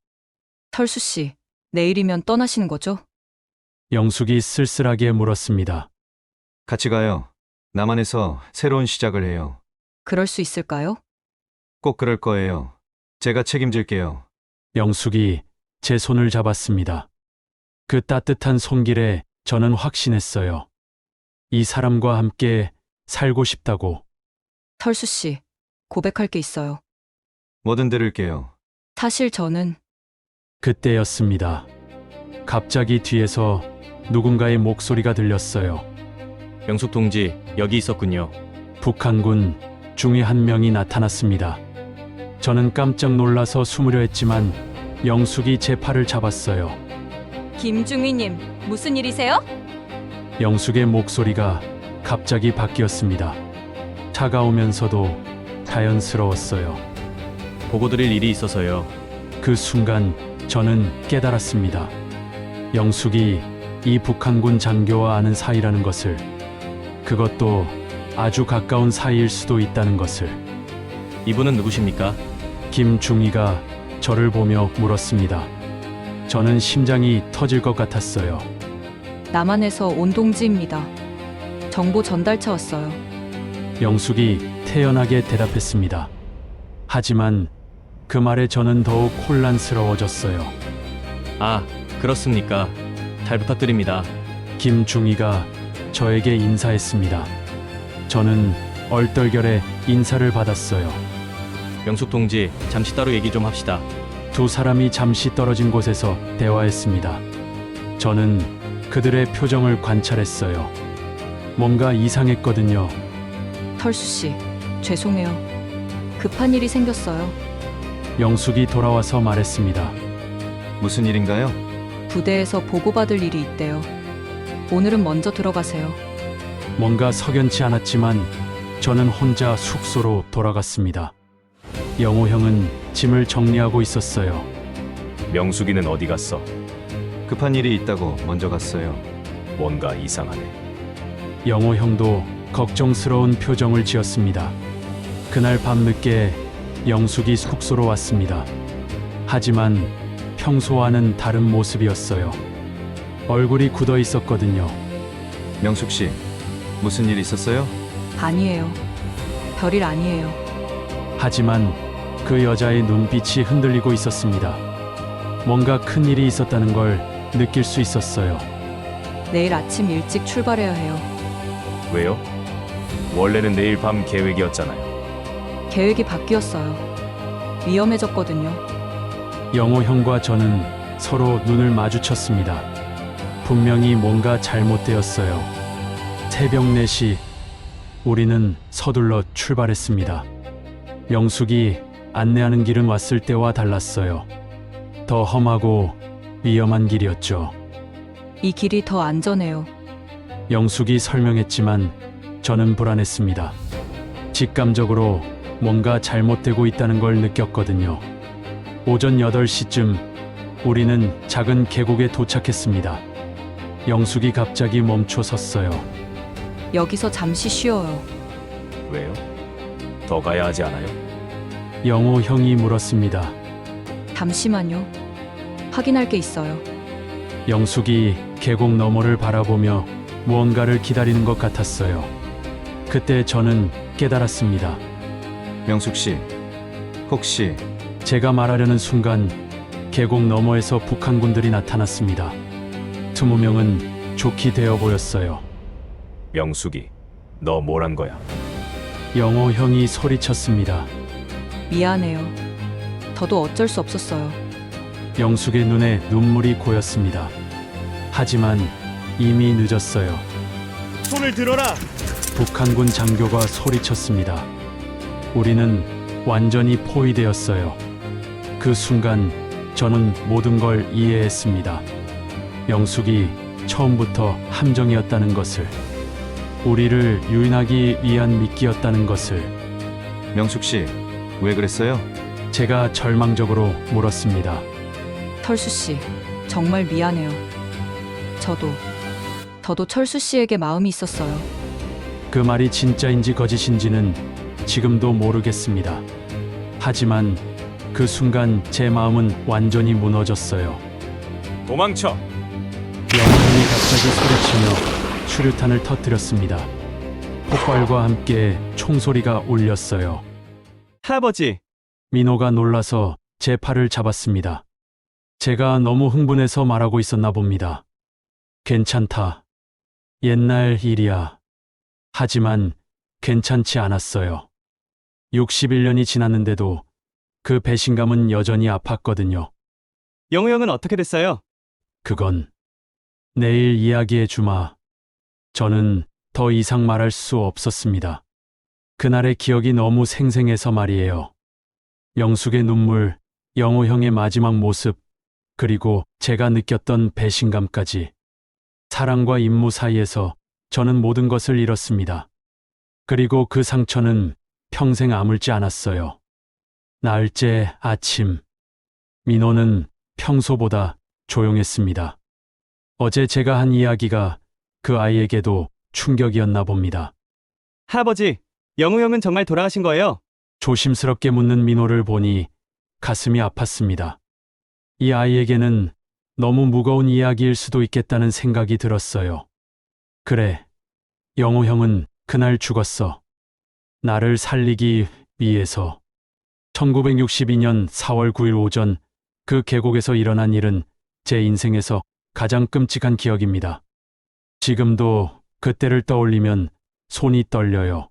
설수 씨, 내일이면 떠나시는 거죠? 영숙이 쓸쓸하게 물었습니다. 같이 가요. 남한에서 새로운 시작을 해요. 그럴 수 있을까요? 꼭 그럴 거예요. 제가 책임질게요. 명숙이 제 손을 잡았습니다. 그 따뜻한 손길에 저는 확신했어요. 이 사람과 함께 살고 싶다고. 설수 씨, 고백할 게 있어요. 뭐든 들을게요. 사실 저는 그때였습니다. 갑자기 뒤에서 누군가의 목소리가 들렸어요. 명숙 동지, 여기 있었군요. 북한군 중위 한 명이 나타났습니다. 저는 깜짝 놀라서 숨으려 했지만 명숙이 제 팔을 잡았어요. 김중위님, 무슨 일이세요? 영숙의 목소리가 갑자기 바뀌었습니다. 차가우면서도 자연스러웠어요. 보고 드릴 일이 있어서요. 그 순간 저는 깨달았습니다. 영숙이 이 북한군 장교와 아는 사이라는 것을, 그것도 아주 가까운 사이일 수도 있다는 것을. 이분은 누구십니까? 김중희가 저를 보며 물었습니다. 저는 심장이 터질 것 같았어요. 남한에서 온 동지입니다. 정보 전달차 왔어요. 영숙이 태연하게 대답했습니다. 하지만 그 말에 저는 더욱 혼란스러워졌어요. 아, 그렇습니까? 잘 부탁드립니다. 김중희가 저에게 인사했습니다. 저는 얼떨결에 인사를 받았어요. 명숙 동지, 잠시 따로 얘기 좀 합시다. 두 사람이 잠시 떨어진 곳에서 대화했습니다. 저는 그들의 표정을 관찰했어요. 뭔가 이상했거든요. 털수 씨, 죄송해요. 급한 일이 생겼어요. 영숙이 돌아와서 말했습니다. 무슨 일인가요? 부대에서 보고받을 일이 있대요. 오늘은 먼저 들어가세요. 뭔가 석연치 않았지만 저는 혼자 숙소로 돌아갔습니다. 영호 형은 짐을 정리하고 있었어요. 명숙이는 어디 갔어? 급한 일이 있다고 먼저 갔어요. 뭔가 이상하네. 영호 형도 걱정스러운 표정을 지었습니다. 그날 밤늦게 영숙이 숙소로 왔습니다. 하지만 평소와는 다른 모습이었어요. 얼굴이 굳어 있었거든요. 명숙 씨, 무슨 일 있었어요? 아니에요. 별일 아니에요. 하지만 그 여자의 눈빛이 흔들리고 있었습니다. 뭔가 큰 일이 있었다는 걸 느낄 수 있었어요. 내일 아침 일찍 출발해야 해요. 왜요? 원래는 내일 밤 계획이었잖아요. 계획이 바뀌었어요. 위험해졌거든요. 영호 형과 저는 서로 눈을 마주쳤습니다. 분명히 뭔가 잘못되었어요. 새벽 4시 우리는 서둘러 출발했습니다. 영숙이 안내하는 길은 왔을 때와 달랐어요. 더 험하고 위험한 길이었죠. 이 길이 더 안전해요. 영숙이 설명했지만 저는 불안했습니다. 직감적으로 뭔가 잘못되고 있다는 걸 느꼈거든요. 오전 8시쯤 우리는 작은 계곡에 도착했습니다. 영숙이 갑자기 멈춰 섰어요. 여기서 잠시 쉬어요. 왜요? 더 가야 하지 않아요? 영호 형이 물었습니다. 잠시만요. 확인할 게 있어요. 영숙이 계곡 너머를 바라보며 무언가를 기다리는 것 같았어요. 그때 저는 깨달았습니다. 명숙 씨, 혹시 제가 말하려는 순간 계곡 너머에서 북한군들이 나타났습니다. 20명은 좋게 되어 보였어요. 명숙이, 너 뭘 한 거야? 영호 형이 소리쳤습니다. 미안해요. 저도 어쩔 수 없었어요. 영숙의 눈에 눈물이 고였습니다. 하지만 이미 늦었어요. 손을 들어라. 북한군 장교가 소리쳤습니다. 우리는 완전히 포위되었어요. 그 순간 저는 모든 걸 이해했습니다. 영숙이 처음부터 함정이었다는 것을, 우리를 유인하기 위한 미끼였다는 것을. 명숙 씨, 왜 그랬어요? 제가 절망적으로 물었습니다. 털수 씨, 정말 미안해요. 저도 철수 씨에게 마음이 있었어요. 그 말이 진짜인지 거짓인지는 지금도 모르겠습니다. 하지만 그 순간 제 마음은 완전히 무너졌어요. 도망쳐! 영훈이 갑자기 소리치며 수류탄을 터뜨렸습니다. 폭발과 함께 총소리가 울렸어요. 할아버지, 민호가 놀라서 제 팔을 잡았습니다. 제가 너무 흥분해서 말하고 있었나 봅니다. 괜찮다. 옛날 일이야. 하지만 괜찮지 않았어요. 61년이 지났는데도 그 배신감은 여전히 아팠거든요. 영우 형은 어떻게 됐어요? 그건 내일 이야기해 주마. 저는 더 이상 말할 수 없었습니다. 그날의 기억이 너무 생생해서 말이에요. 영숙의 눈물, 영호 형의 마지막 모습, 그리고 제가 느꼈던 배신감까지. 사랑과 임무 사이에서 저는 모든 것을 잃었습니다. 그리고 그 상처는 평생 아물지 않았어요. 나흘째 아침, 민호는 평소보다 조용했습니다. 어제 제가 한 이야기가 그 아이에게도 충격이었나 봅니다. 할아버지, 영우 형은 정말 돌아가신 거예요? 조심스럽게 묻는 민호를 보니 가슴이 아팠습니다. 이 아이에게는 너무 무거운 이야기일 수도 있겠다는 생각이 들었어요. 그래, 영우 형은 그날 죽었어. 나를 살리기 위해서. 1962년 4월 9일 오전 그 계곡에서 일어난 일은 제 인생에서 가장 끔찍한 기억입니다. 지금도 그때를 떠올리면 손이 떨려요.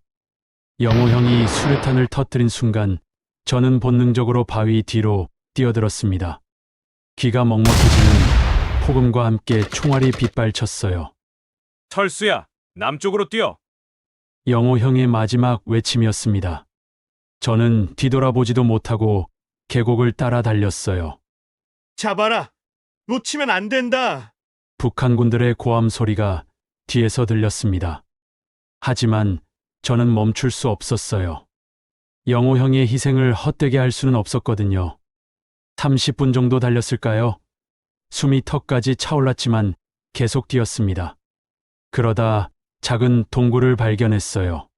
영호 형이 수류탄을 터뜨린 순간 저는 본능적으로 바위 뒤로 뛰어들었습니다. 귀가 먹먹해지는 폭음과 함께 총알이 빗발쳤어요. 철수야, 남쪽으로 뛰어. 영호 형의 마지막 외침이었습니다. 저는 뒤돌아보지도 못하고 계곡을 따라 달렸어요. 잡아라. 놓치면 안 된다. 북한군들의 고함 소리가 뒤에서 들렸습니다. 하지만 저는 멈출 수 없었어요. 영호 형의 희생을 헛되게 할 수는 없었거든요. 30분 정도 달렸을까요? 숨이 턱까지 차올랐지만 계속 뛰었습니다. 그러다 작은 동굴을 발견했어요.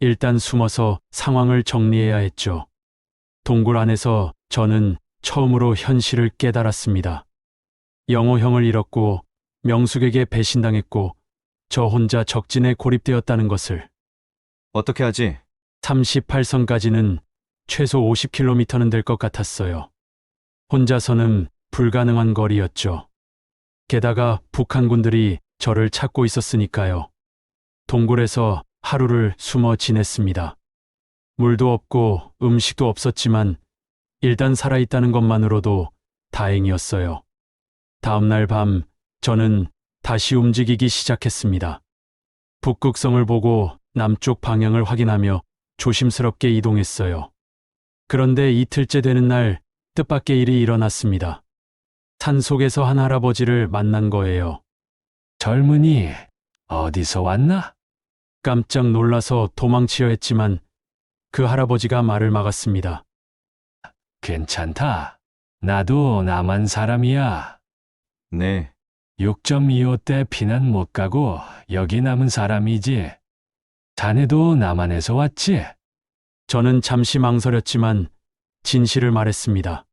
일단 숨어서 상황을 정리해야 했죠. 동굴 안에서 저는 처음으로 현실을 깨달았습니다. 영호 형을 잃었고 명숙에게 배신당했고 저 혼자 적진에 고립되었다는 것을. 어떻게 하지? 38선까지는 최소 50km는 될 것 같았어요. 혼자서는 불가능한 거리였죠. 게다가 북한군들이 저를 찾고 있었으니까요. 동굴에서 하루를 숨어 지냈습니다. 물도 없고 음식도 없었지만 일단 살아있다는 것만으로도 다행이었어요. 다음날 밤 저는 다시 움직이기 시작했습니다. 북극성을 보고 남쪽 방향을 확인하며 조심스럽게 이동했어요. 그런데 이틀째 되는 날 뜻밖의 일이 일어났습니다. 산속에서 한 할아버지를 만난 거예요. 젊은이, 어디서 왔나? 깜짝 놀라서 도망치려 했지만 그 할아버지가 말을 막았습니다. 괜찮다. 나도 남한 사람이야. 네, 6.25 때 피난 못 가고 여기 남은 사람이지. 자네도 남한에서 왔지? 저는 잠시 망설였지만 진실을 말했습니다.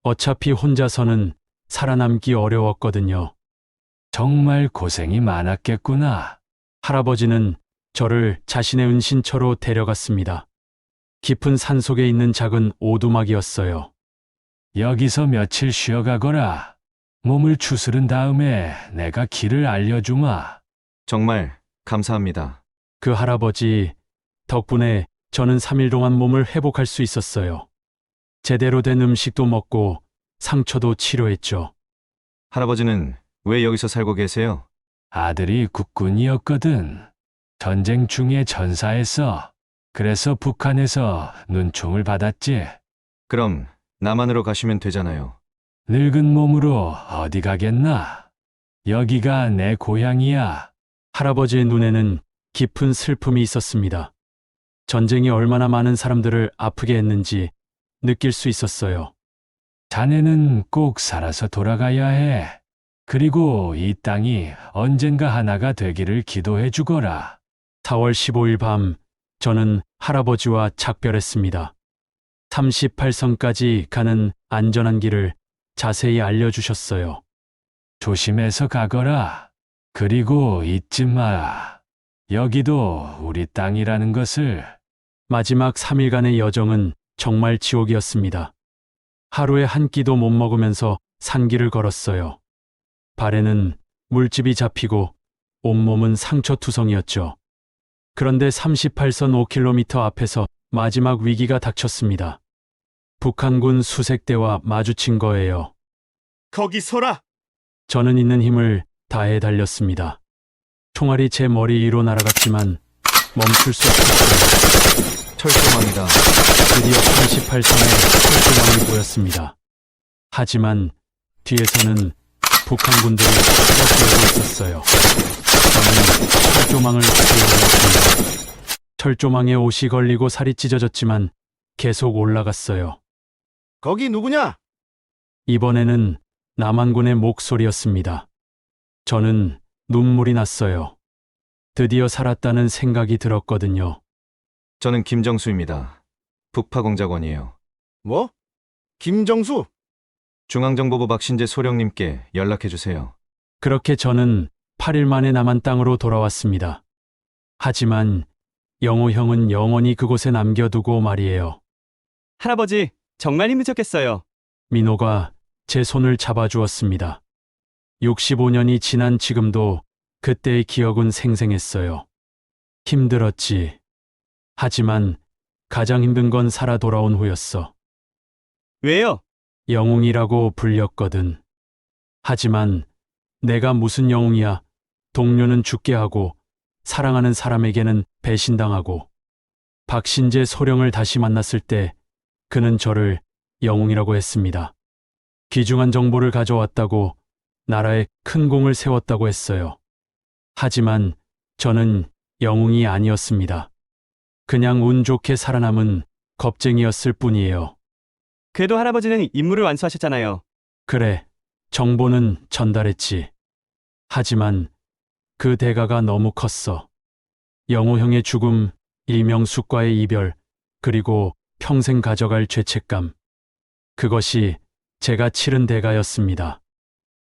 어차피 혼자서는 살아남기 어려웠거든요. 정말 고생이 많았겠구나. 할아버지는 저를 자신의 은신처로 데려갔습니다. 깊은 산속에 있는 작은 오두막이었어요. 여기서 며칠 쉬어가거라. 몸을 추스른 다음에 내가 길을 알려주마. 정말 감사합니다. 그 할아버지 덕분에 저는 3일 동안 몸을 회복할 수 있었어요. 제대로 된 음식도 먹고 상처도 치료했죠. 할아버지는 왜 여기서 살고 계세요? 아들이 국군이었거든. 전쟁 중에 전사했어. 그래서 북한에서 눈총을 받았지. 그럼 남한으로 가시면 되잖아요. 늙은 몸으로 어디 가겠나? 여기가 내 고향이야. 할아버지의 눈에는 깊은 슬픔이 있었습니다. 전쟁이 얼마나 많은 사람들을 아프게 했는지 느낄 수 있었어요. 자네는 꼭 살아서 돌아가야 해. 그리고 이 땅이 언젠가 하나가 되기를 기도해 주거라. 4월 15일 밤 저는 할아버지와 작별했습니다. 38선까지 가는 안전한 길을 자세히 알려주셨어요. 조심해서 가거라. 그리고 잊지 마라. 여기도 우리 땅이라는 것을. 마지막 3일간의 여정은 정말 지옥이었습니다. 하루에 한 끼도 못 먹으면서 산길을 걸었어요. 발에는 물집이 잡히고 온몸은 상처투성이었죠. 그런데 38선 5km 앞에서 마지막 위기가 닥쳤습니다. 북한군 수색대와 마주친 거예요. 거기 서라. 저는 있는 힘을 다해 달렸습니다. 총알이 제 머리 위로 날아갔지만 멈출 수 없었어요. 철조망이다. 드디어 38선에 철조망이 보였습니다. 하지만 뒤에서는 북한군들이 쓰러지고 있었어요. 저는 철조망을 뛰어올랐습니다. 철조망에 옷이 걸리고 살이 찢어졌지만 계속 올라갔어요. 거기 누구냐? 이번에는 남한군의 목소리였습니다. 저는 눈물이 났어요. 드디어 살았다는 생각이 들었거든요. 저는 김정수입니다. 북파공작원이에요. 뭐? 김정수? 중앙정보부 박신재 소령님께 연락해 주세요. 그렇게 저는 8일 만에 남한 땅으로 돌아왔습니다. 하지만 영호 형은 영원히 그곳에 남겨두고 말이에요. 할아버지, 정말 힘드셨겠어요. 민호가 제 손을 잡아주었습니다. 65년이 지난 지금도 그때의 기억은 생생했어요. 힘들었지. 하지만 가장 힘든 건 살아 돌아온 후였어. 왜요? 영웅이라고 불렸거든. 하지만 내가 무슨 영웅이야. 동료는 죽게 하고 사랑하는 사람에게는 배신당하고. 박신재 소령을 다시 만났을 때 그는 저를 영웅이라고 했습니다. 귀중한 정보를 가져왔다고, 나라에 큰 공을 세웠다고 했어요. 하지만 저는 영웅이 아니었습니다. 그냥 운 좋게 살아남은 겁쟁이였을 뿐이에요. 그래도 할아버지는 임무를 완수하셨잖아요. 그래, 정보는 전달했지. 하지만 그 대가가 너무 컸어. 영호 형의 죽음, 이명숙과의 이별, 그리고 평생 가져갈 죄책감. 그것이 제가 치른 대가였습니다.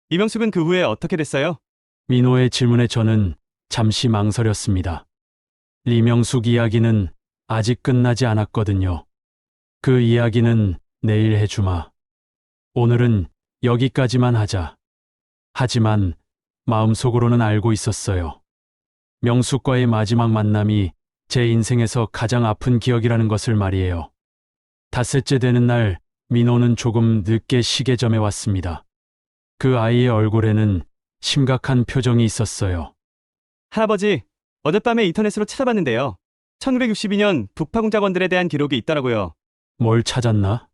이명숙은 그 후에 어떻게 됐어요? 민호의 질문에 저는 잠시 망설였습니다. 이명숙 이야기는 아직 끝나지 않았거든요. 그 이야기는 내일 해주마. 오늘은 여기까지만 하자. 하지만 마음속으로는 알고 있었어요. 명숙과의 마지막 만남이 제 인생에서 가장 아픈 기억이라는 것을 말이에요. 닷새째 되는 날, 민호는 조금 늦게 시계점에 왔습니다. 그 아이의 얼굴에는 심각한 표정이 있었어요. 할아버지, 어젯밤에 인터넷으로 찾아봤는데요. 1962년 북파 공작원들에 대한 기록이 있더라고요. 뭘 찾았나?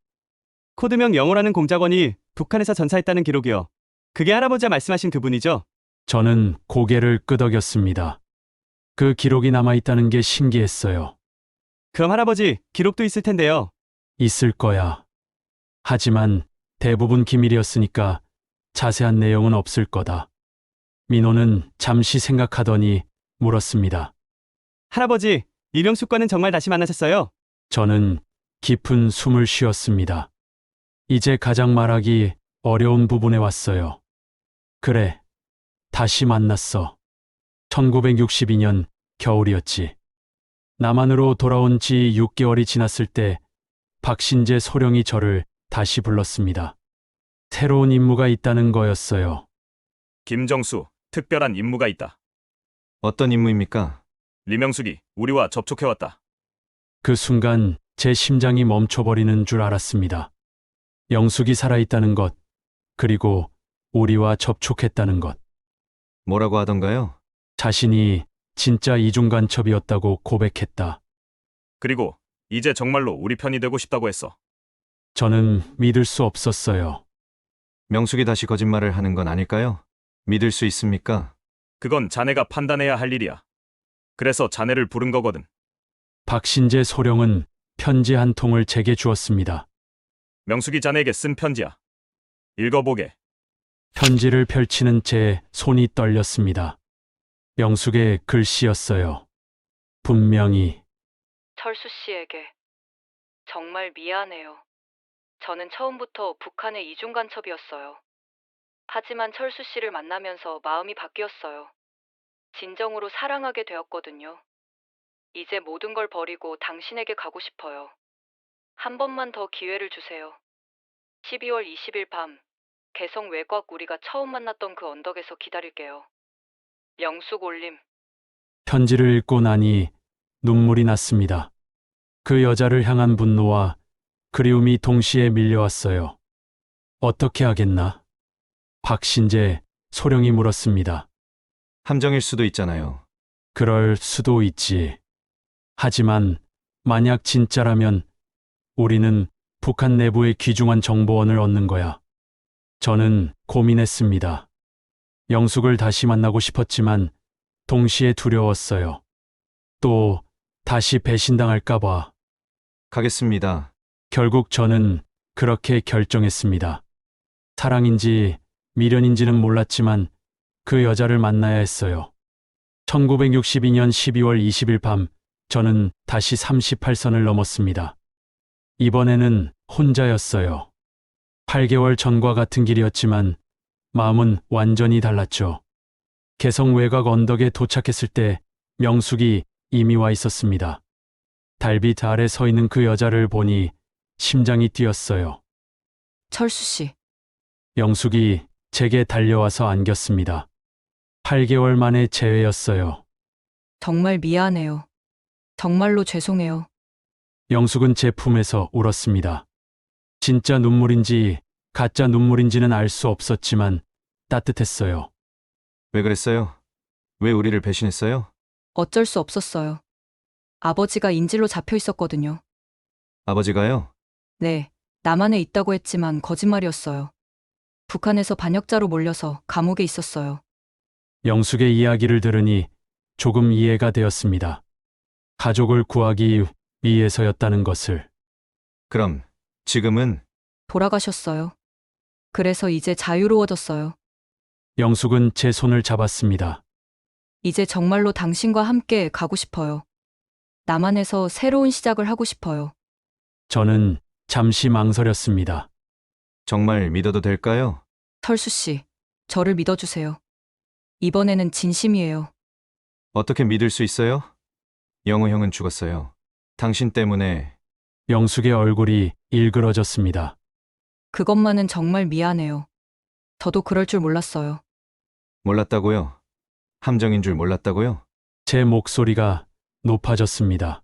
코드명 영호라는 공작원이 북한에서 전사했다는 기록이요. 그게 할아버지가 말씀하신 그분이죠? 저는 고개를 끄덕였습니다. 그 기록이 남아있다는 게 신기했어요. 그럼 할아버지, 기록도 있을 텐데요. 있을 거야. 하지만 대부분 기밀이었으니까 자세한 내용은 없을 거다. 민호는 잠시 생각하더니 물었습니다. 할아버지, 이명숙과는 정말 다시 만나셨어요? 저는 깊은 숨을 쉬었습니다. 이제 가장 말하기 어려운 부분에 왔어요. 그래, 다시 만났어. 1962년 겨울이었지. 남한으로 돌아온 지 6개월이 지났을 때 박신재 소령이 저를 다시 불렀습니다. 새로운 임무가 있다는 거였어요. 김정수, 특별한 임무가 있다. 어떤 임무입니까? 리명숙이 우리와 접촉해왔다. 그 순간 제 심장이 멈춰버리는 줄 알았습니다. 영숙이 살아있다는 것, 그리고 우리와 접촉했다는 것. 뭐라고 하던가요? 자신이 진짜 이중간첩이었다고 고백했다. 그리고 이제 정말로 우리 편이 되고 싶다고 했어. 저는 믿을 수 없었어요. 명숙이 다시 거짓말을 하는 건 아닐까요? 믿을 수 있습니까? 그건 자네가 판단해야 할 일이야. 그래서 자네를 부른 거거든. 박신재 소령은 편지 한 통을 제게 주었습니다. 명숙이 자네에게 쓴 편지야. 읽어보게. 편지를 펼치는 제 손이 떨렸습니다. 명숙의 글씨였어요. 분명히 철수 씨에게 정말 미안해요. 저는 처음부터 북한의 이중 간첩이었어요. 하지만 철수 씨를 만나면서 마음이 바뀌었어요. 진정으로 사랑하게 되었거든요. 이제 모든 걸 버리고 당신에게 가고 싶어요. 한 번만 더 기회를 주세요. 12월 20일 밤, 개성 외곽 우리가 처음 만났던 그 언덕에서 기다릴게요. 명숙 올림. 편지를 읽고 나니 눈물이 났습니다. 그 여자를 향한 분노와 그리움이 동시에 밀려왔어요. 어떻게 하겠나? 박신재 소령이 물었습니다. 함정일 수도 있잖아요. 그럴 수도 있지. 하지만 만약 진짜라면 우리는 북한 내부의 귀중한 정보원을 얻는 거야. 저는 고민했습니다. 영숙을 다시 만나고 싶었지만 동시에 두려웠어요. 또 다시 배신당할까봐. 가겠습니다. 결국 저는 그렇게 결정했습니다. 사랑인지 미련인지는 몰랐지만 그 여자를 만나야 했어요. 1962년 12월 20일 밤 저는 다시 38선을 넘었습니다. 이번에는 혼자였어요. 8개월 전과 같은 길이었지만 마음은 완전히 달랐죠. 개성 외곽 언덕에 도착했을 때 명숙이 이미 와 있었습니다. 달빛 아래 서 있는 그 여자를 보니 심장이 뛰었어요. 철수 씨, 영숙이 제게 달려와서 안겼습니다. 8개월 만에 재회였어요. 정말 미안해요. 정말로 죄송해요. 영숙은 제 품에서 울었습니다. 진짜 눈물인지 가짜 눈물인지는 알 수 없었지만 따뜻했어요. 왜 그랬어요? 왜 우리를 배신했어요? 어쩔 수 없었어요. 아버지가 인질로 잡혀 있었거든요. 아버지가요? 네, 남한에 있다고 했지만 거짓말이었어요. 북한에서 반역자로 몰려서 감옥에 있었어요. 영숙의 이야기를 들으니 조금 이해가 되었습니다. 가족을 구하기 위해서였다는 것을. 그럼 지금은 돌아가셨어요. 그래서 이제 자유로워졌어요. 영숙은 제 손을 잡았습니다. 이제 정말로 당신과 함께 가고 싶어요. 남한에서 새로운 시작을 하고 싶어요. 저는 잠시 망설였습니다. 정말 믿어도 될까요? 철수 씨, 저를 믿어주세요. 이번에는 진심이에요. 어떻게 믿을 수 있어요? 영호 형은 죽었어요. 당신 때문에. 영숙의 얼굴이 일그러졌습니다. 그것만은 정말 미안해요. 저도 그럴 줄 몰랐어요. 몰랐다고요? 함정인 줄 몰랐다고요? 제 목소리가 높아졌습니다.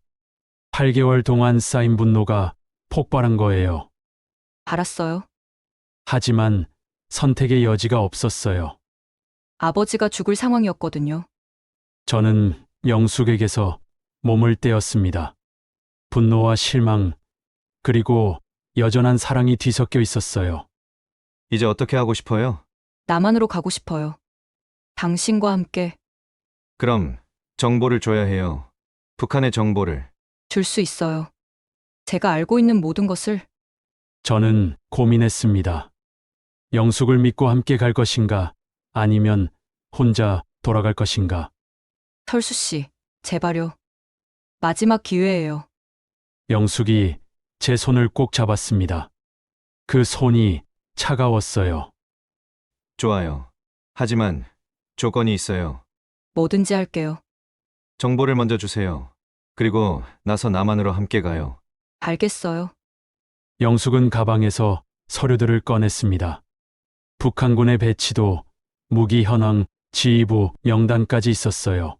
8개월 동안 쌓인 분노가 폭발한 거예요. 알았어요. 하지만 선택의 여지가 없었어요. 아버지가 죽을 상황이었거든요. 저는 영숙에게서 몸을 떼었습니다. 분노와 실망, 그리고 여전한 사랑이 뒤섞여 있었어요. 이제 어떻게 하고 싶어요? 남한으로 가고 싶어요. 당신과 함께 그럼 정보를 줘야 해요. 북한의 정보를. 줄 수 있어요. 제가 알고 있는 모든 것을. 저는 고민했습니다. 영숙을 믿고 함께 갈 것인가, 아니면 혼자 돌아갈 것인가. 철수 씨, 제발요. 마지막 기회예요. 영숙이 제 손을 꼭 잡았습니다. 그 손이 차가웠어요. 좋아요. 하지만 조건이 있어요. 뭐든지 할게요. 정보를 먼저 주세요. 그리고 나서 남한으로 함께 가요. 알겠어요. 영숙은 가방에서 서류들을 꺼냈습니다. 북한군의 배치도, 무기 현황, 지휘부 명단까지 있었어요.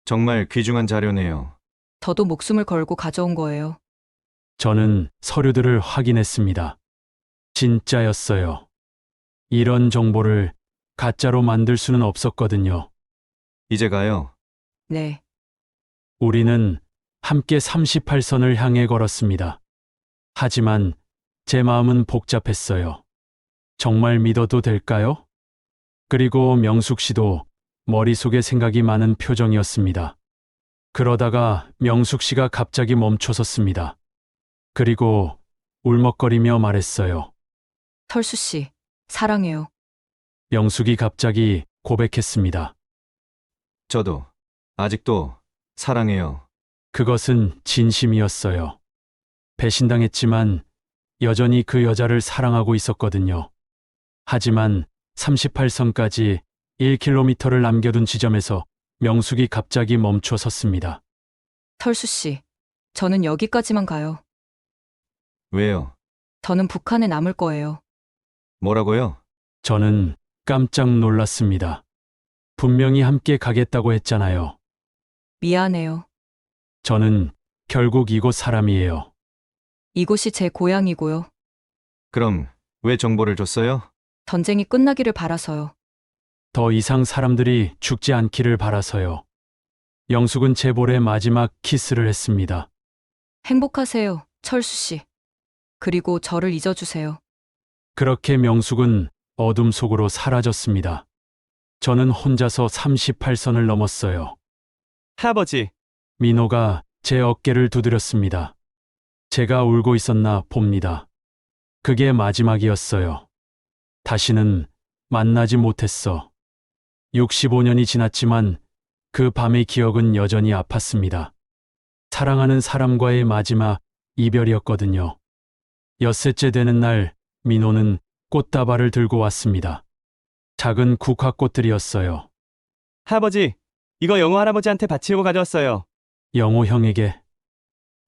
정말 귀중한 자료네요. 저도 목숨을 걸고 가져온 거예요. 저는 서류들을 확인했습니다. 진짜였어요. 이런 정보를 가짜로 만들 수는 없었거든요. 이제 가요. 네, 우리는 함께 38선을 향해 걸었습니다. 하지만 제 마음은 복잡했어요. 정말 믿어도 될까요? 그리고 명숙 씨도 머릿속에 생각이 많은 표정이었습니다. 그러다가 명숙 씨가 갑자기 멈춰섰습니다. 그리고 울먹거리며 말했어요. 철수 씨, 사랑해요. 영숙이 갑자기 고백했습니다. 저도 아직도 사랑해요. 그것은 진심이었어요. 배신당했지만 여전히 그 여자를 사랑하고 있었거든요. 하지만 38선까지 1km를 남겨둔 지점에서 명숙이 갑자기 멈춰 섰습니다. 철수 씨, 저는 여기까지만 가요. 왜요? 저는 북한에 남을 거예요. 뭐라고요? 저는 깜짝 놀랐습니다. 분명히 함께 가겠다고 했잖아요. 미안해요. 저는 결국 이곳 사람이에요. 이곳이 제 고향이고요. 그럼 왜 정보를 줬어요? 전쟁이 끝나기를 바라서요. 더 이상 사람들이 죽지 않기를 바라서요. 영숙은 제 볼에 마지막 키스를 했습니다. 행복하세요, 철수 씨. 그리고 저를 잊어주세요. 그렇게 명숙은 어둠 속으로 사라졌습니다. 저는 혼자서 38선을 넘었어요. 할아버지, 민호가 제 어깨를 두드렸습니다. 제가 울고 있었나 봅니다. 그게 마지막이었어요. 다시는 만나지 못했어. 65년이 지났지만 그 밤의 기억은 여전히 아팠습니다. 사랑하는 사람과의 마지막 이별이었거든요. 엿새째 되는 날 민호는 꽃다발을 들고 왔습니다. 작은 국화꽃들이었어요. 할아버지, 이거 영호 할아버지한테 바치려고 가져왔어요. 영호 형에게.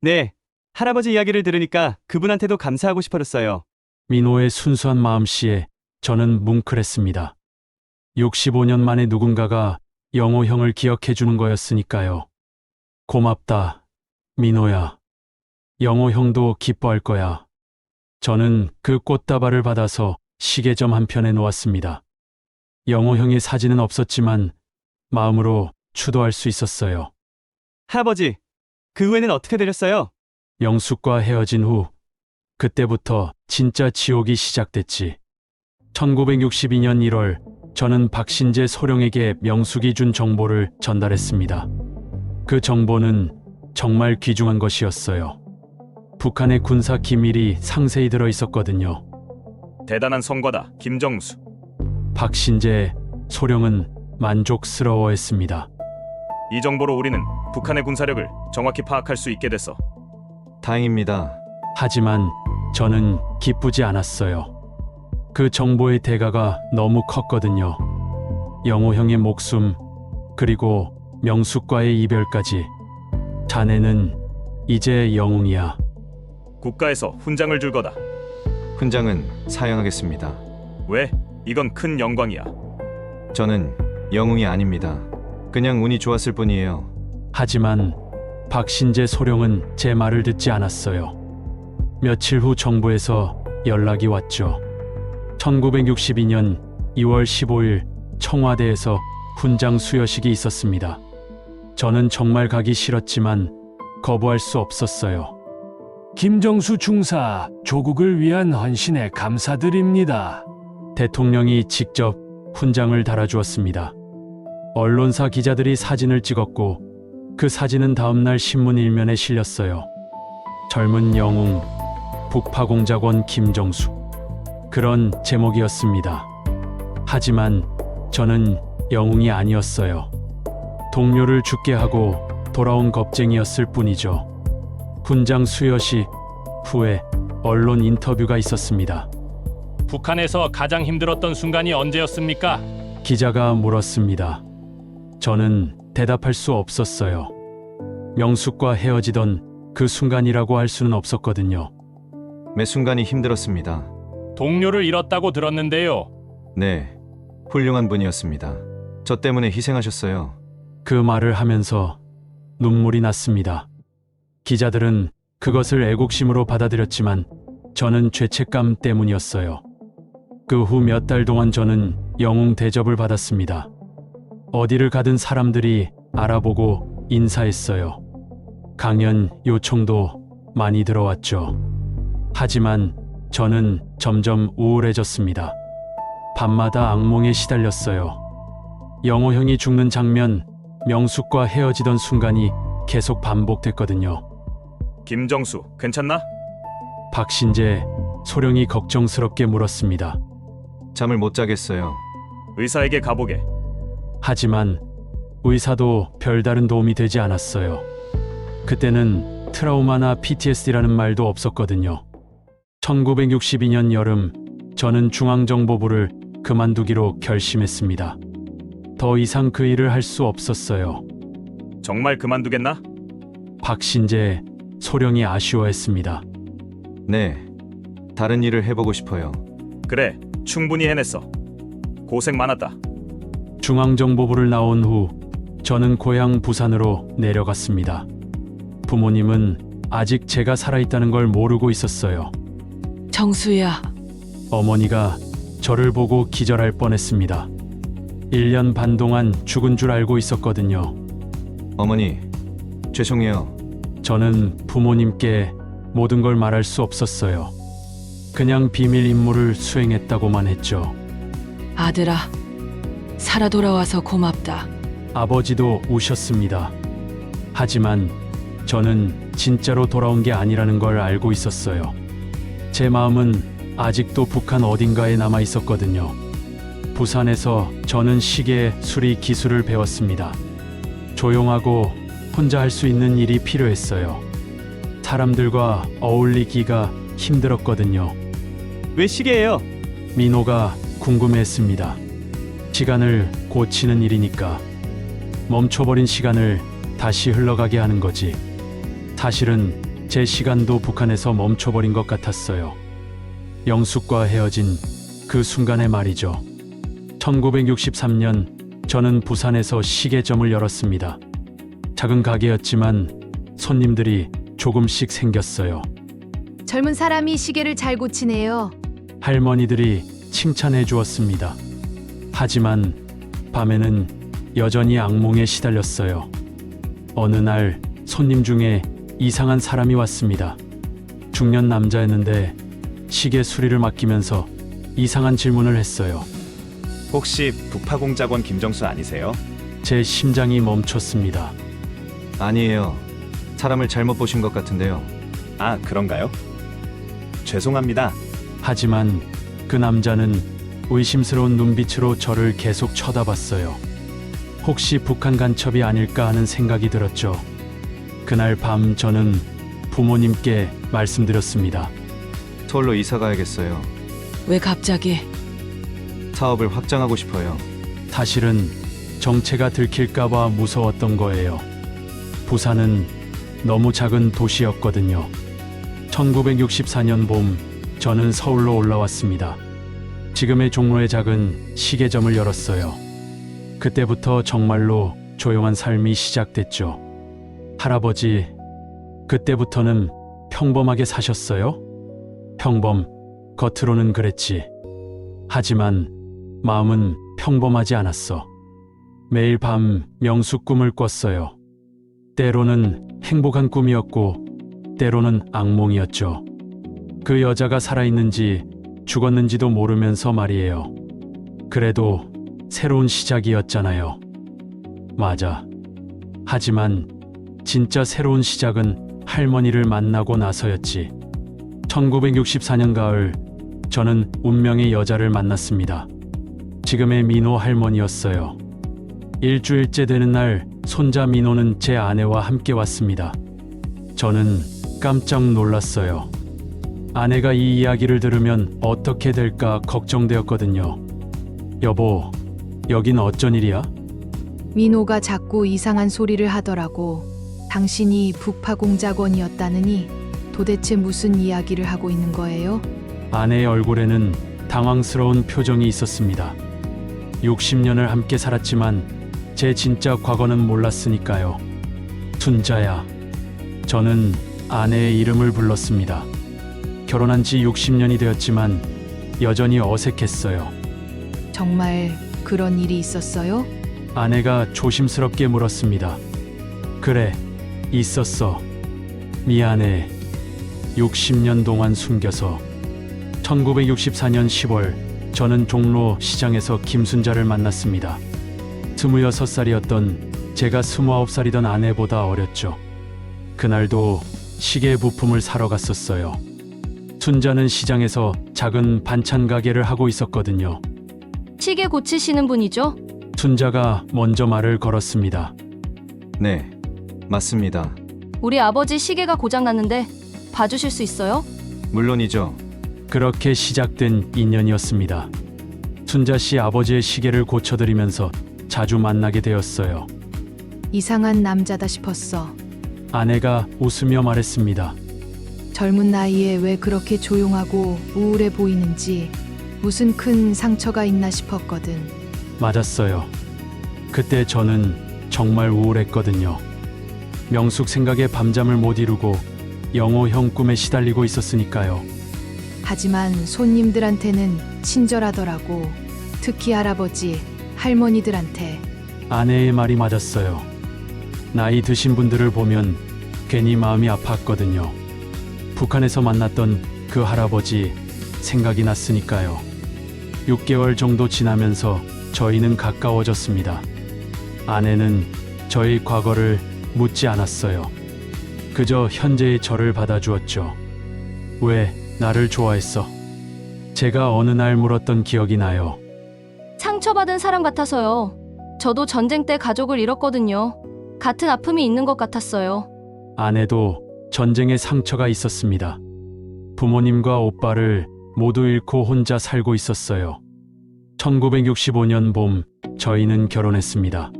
네, 할아버지 이야기를 들으니까 그분한테도 감사하고 싶어졌어요. 민호의 순수한 마음씨에 저는 뭉클했습니다. 65년 만에 누군가가 영호 형을 기억해 주는 거였으니까요. 고맙다, 민호야. 영호 형도 기뻐할 거야. 저는 그 꽃다발을 받아서 시계점 한편에 놓았습니다. 영호 형의 사진은 없었지만 마음으로 추도할 수 있었어요. 할아버지, 그 후에는 어떻게 되셨어요? 영숙과 헤어진 후 그때부터 진짜 지옥이 시작됐지. 1962년 1월 저는 박신재 소령에게 명숙이 준 정보를 전달했습니다. 그 정보는 정말 귀중한 것이었어요. 북한의 군사 기밀이 상세히 들어 있었거든요. 대단한 성과다, 김정수. 박신재 소령은 만족스러워했습니다. 이 정보로 우리는 북한의 군사력을 정확히 파악할 수 있게 됐어. 다행입니다. 하지만 저는 기쁘지 않았어요. 그 정보의 대가가 너무 컸거든요. 영호 형의 목숨, 그리고 명숙과의 이별까지. 자네는 이제 영웅이야. 국가에서 훈장을 줄 거다. 훈장은 사양하겠습니다. 왜? 이건 큰 영광이야. 저는 영웅이 아닙니다. 그냥 운이 좋았을 뿐이에요. 하지만 박신재 소령은 제 말을 듣지 않았어요. 며칠 후 정부에서 연락이 왔죠. 1962년 2월 15일 청와대에서 훈장 수여식이 있었습니다. 저는 정말 가기 싫었지만 거부할 수 없었어요. 김정수 중사, 조국을 위한 헌신에 감사드립니다. 대통령이 직접 훈장을 달아주었습니다. 언론사 기자들이 사진을 찍었고 그 사진은 다음날 신문 일면에 실렸어요. 젊은 영웅, 북파공작원 김정수. 그런 제목이었습니다. 하지만 저는 영웅이 아니었어요. 동료를 죽게 하고 돌아온 겁쟁이였을 뿐이죠. 훈장 수여식 후에 언론 인터뷰가 있었습니다. 북한에서 가장 힘들었던 순간이 언제였습니까? 기자가 물었습니다. 저는 대답할 수 없었어요. 명숙과 헤어지던 그 순간이라고 할 수는 없었거든요. 매 순간이 힘들었습니다. 동료를 잃었다고 들었는데요. 네, 훌륭한 분이었습니다. 저 때문에 희생하셨어요. 그 말을 하면서 눈물이 났습니다. 기자들은 그것을 애국심으로 받아들였지만 저는 죄책감 때문이었어요. 그 후 몇 달 동안 저는 영웅 대접을 받았습니다. 어디를 가든 사람들이 알아보고 인사했어요. 강연 요청도 많이 들어왔죠. 하지만 저는 점점 우울해졌습니다. 밤마다 악몽에 시달렸어요. 영호 형이 죽는 장면, 명숙과 헤어지던 순간이 계속 반복됐거든요. 김정수, 괜찮나? 박신재 소령이 걱정스럽게 물었습니다. 잠을 못 자겠어요. 의사에게 가보게. 하지만 의사도 별다른 도움이 되지 않았어요. 그때는 트라우마나 PTSD라는 말도 없었거든요. 1962년 여름, 저는 중앙정보부를 그만두기로 결심했습니다. 더 이상 그 일을 할 수 없었어요. 정말 그만두겠나? 박신재 소령이 아쉬워했습니다. 네, 다른 일을 해보고 싶어요. 그래, 충분히 해냈어. 고생 많았다. 중앙정보부를 나온 후 저는 고향 부산으로 내려갔습니다. 부모님은 아직 제가 살아있다는 걸 모르고 있었어요. 정수야, 어머니가 저를 보고 기절할 뻔했습니다. 1년 반 동안 죽은 줄 알고 있었거든요. 어머니, 죄송해요. 저는 부모님께 모든 걸 말할 수 없었어요. 그냥 비밀 임무를 수행했다고만 했죠. 아들아, 살아 돌아와서 고맙다. 아버지도 우셨습니다. 하지만 저는 진짜로 돌아온 게 아니라는 걸 알고 있었어요. 제 마음은 아직도 북한 어딘가에 남아 있었거든요. 부산에서 저는 시계 수리 기술을 배웠습니다. 조용하고 혼자 할 수 있는 일이 필요했어요. 사람들과 어울리기가 힘들었거든요. 왜 시계예요? 민호가 궁금해했습니다. 시간을 고치는 일이니까. 멈춰버린 시간을 다시 흘러가게 하는 거지. 사실은 제 시간도 북한에서 멈춰버린 것 같았어요. 영숙과 헤어진 그 순간의 말이죠. 1963년 저는 부산에서 시계점을 열었습니다. 작은 가게였지만 손님들이 조금씩 생겼어요. 젊은 사람이 시계를 잘 고치네요. 할머니들이 칭찬해 주었습니다. 하지만 밤에는 여전히 악몽에 시달렸어요. 어느 날 손님 중에 이상한 사람이 왔습니다. 중년 남자였는데 시계 수리를 맡기면서 이상한 질문을 했어요. 혹시 북파공작원 김정수 아니세요? 제 심장이 멈췄습니다. 아니에요. 사람을 잘못 보신 것 같은데요. 아, 그런가요? 죄송합니다. 하지만 그 남자는 의심스러운 눈빛으로 저를 계속 쳐다봤어요. 혹시 북한 간첩이 아닐까 하는 생각이 들었죠. 그날 밤 저는 부모님께 말씀드렸습니다. 서울로 이사 가야겠어요. 왜 갑자기? 사업을 확장하고 싶어요. 사실은 정체가 들킬까봐 무서웠던 거예요. 부산은 너무 작은 도시였거든요. 1964년 봄, 저는 서울로 올라왔습니다. 지금의 종로에 작은 시계점을 열었어요. 그때부터 정말로 조용한 삶이 시작됐죠. 할아버지, 그때부터는 평범하게 사셨어요? 평범, 겉으로는 그랬지. 하지만 마음은 평범하지 않았어. 매일 밤 명수 꿈을 꿨어요. 때로는 행복한 꿈이었고, 때로는 악몽이었죠. 그 여자가 살아있는지 죽었는지도 모르면서 말이에요. 그래도 새로운 시작이었잖아요. 맞아. 하지만 진짜 새로운 시작은 할머니를 만나고 나서였지. 1964년 가을, 저는 운명의 여자를 만났습니다. 지금의 민호 할머니였어요. 일주일째 되는 날, 손자 민호는 제 아내와 함께 왔습니다. 저는 깜짝 놀랐어요. 아내가 이 이야기를 들으면 어떻게 될까 걱정되었거든요. 여보, 여긴 어쩐 일이야? 민호가 자꾸 이상한 소리를 하더라고. 당신이 북파공작원이었다느니 도대체 무슨 이야기를 하고 있는 거예요? 아내의 얼굴에는 당황스러운 표정이 있었습니다. 60년을 함께 살았지만 제 진짜 과거는 몰랐으니까요. 순자야. 저는 아내의 이름을 불렀습니다. 결혼한 지 60년이 되었지만 여전히 어색했어요. 정말 그런 일이 있었어요? 아내가 조심스럽게 물었습니다. 그래, 있었어. 미안해. 60년 동안 숨겨서. 1964년 10월, 저는 종로 시장에서 김순자를 만났습니다. 26살이었던 제가 29살이던 아내보다 어렸죠. 그날도 시계 부품을 사러 갔었어요. 순자는 시장에서 작은 반찬 가게를 하고 있었거든요. 시계 고치시는 분이죠? 순자가 먼저 말을 걸었습니다. 네, 맞습니다. 우리 아버지 시계가 고장났는데 봐주실 수 있어요? 물론이죠. 그렇게 시작된 인연이었습니다. 순자 씨 아버지의 시계를 고쳐드리면서 자주 만나게 되었어요. 이상한 남자다 싶었어. 아내가 웃으며 말했습니다. 젊은 나이에 왜 그렇게 조용하고 우울해 보이는지, 무슨 큰 상처가 있나 싶었거든. 맞았어요. 그때 저는 정말 우울했거든요. 명숙 생각에 밤잠을 못 이루고 영호형 꿈에 시달리고 있었으니까요. 하지만 손님들한테는 친절하더라고. 특히 할아버지, 할머니들한테. 아내의 말이 맞았어요. 나이 드신 분들을 보면 괜히 마음이 아팠거든요. 북한에서 만났던 그 할아버지 생각이 났으니까요. 6개월 정도 지나면서 저희는 가까워졌습니다. 아내는 저의 과거를 묻지 않았어요. 그저 현재의 저를 받아주었죠. 왜 나를 좋아했어? 제가 어느 날 물었던 기억이 나요. 상처받은 사람 같아서요. 저도 전쟁 때 가족을 잃었거든요. 같은 아픔이 있는 것 같았어요. 아내도 전쟁의 상처가 있었습니다. 부모님과 오빠를 모두 잃고 혼자 살고 있었어요. 1965년 봄, 저희는 결혼했습니다.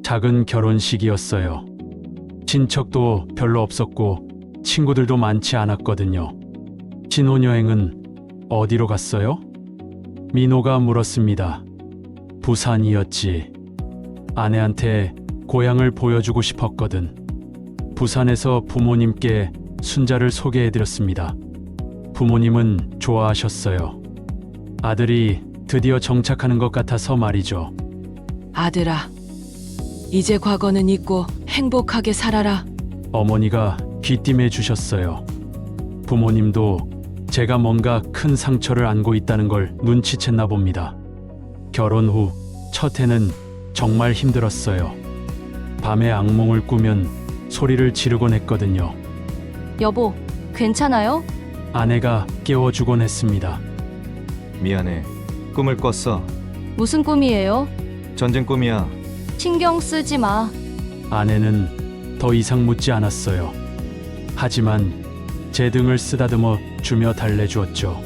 작은 결혼식이었어요. 친척도 별로 없었고 친구들도 많지 않았거든요. 신혼여행은 어디로 갔어요? 민호가 물었습니다. 부산이었지. 아내한테 고향을 보여주고 싶었거든. 부산에서 부모님께 순자를 소개해드렸습니다. 부모님은 좋아하셨어요. 아들이 드디어 정착하는 것 같아서 말이죠. 아들아, 이제 과거는 잊고 행복하게 살아라. 어머니가 귀띔해 주셨어요. 부모님도 제가 뭔가 큰 상처를 안고 있다는 걸 눈치챘나 봅니다. 결혼 후 첫 해는 정말 힘들었어요. 밤에 악몽을 꾸면 소리를 지르곤 했거든요. 여보, 괜찮아요? 아내가 깨워주곤 했습니다. 미안해. 꿈을 꿨어. 무슨 꿈이에요? 전쟁 꿈이야. 신경 쓰지 마. 아내는 더 이상 묻지 않았어요. 하지만 제 등을 쓰다듬어 주며 달래주었죠.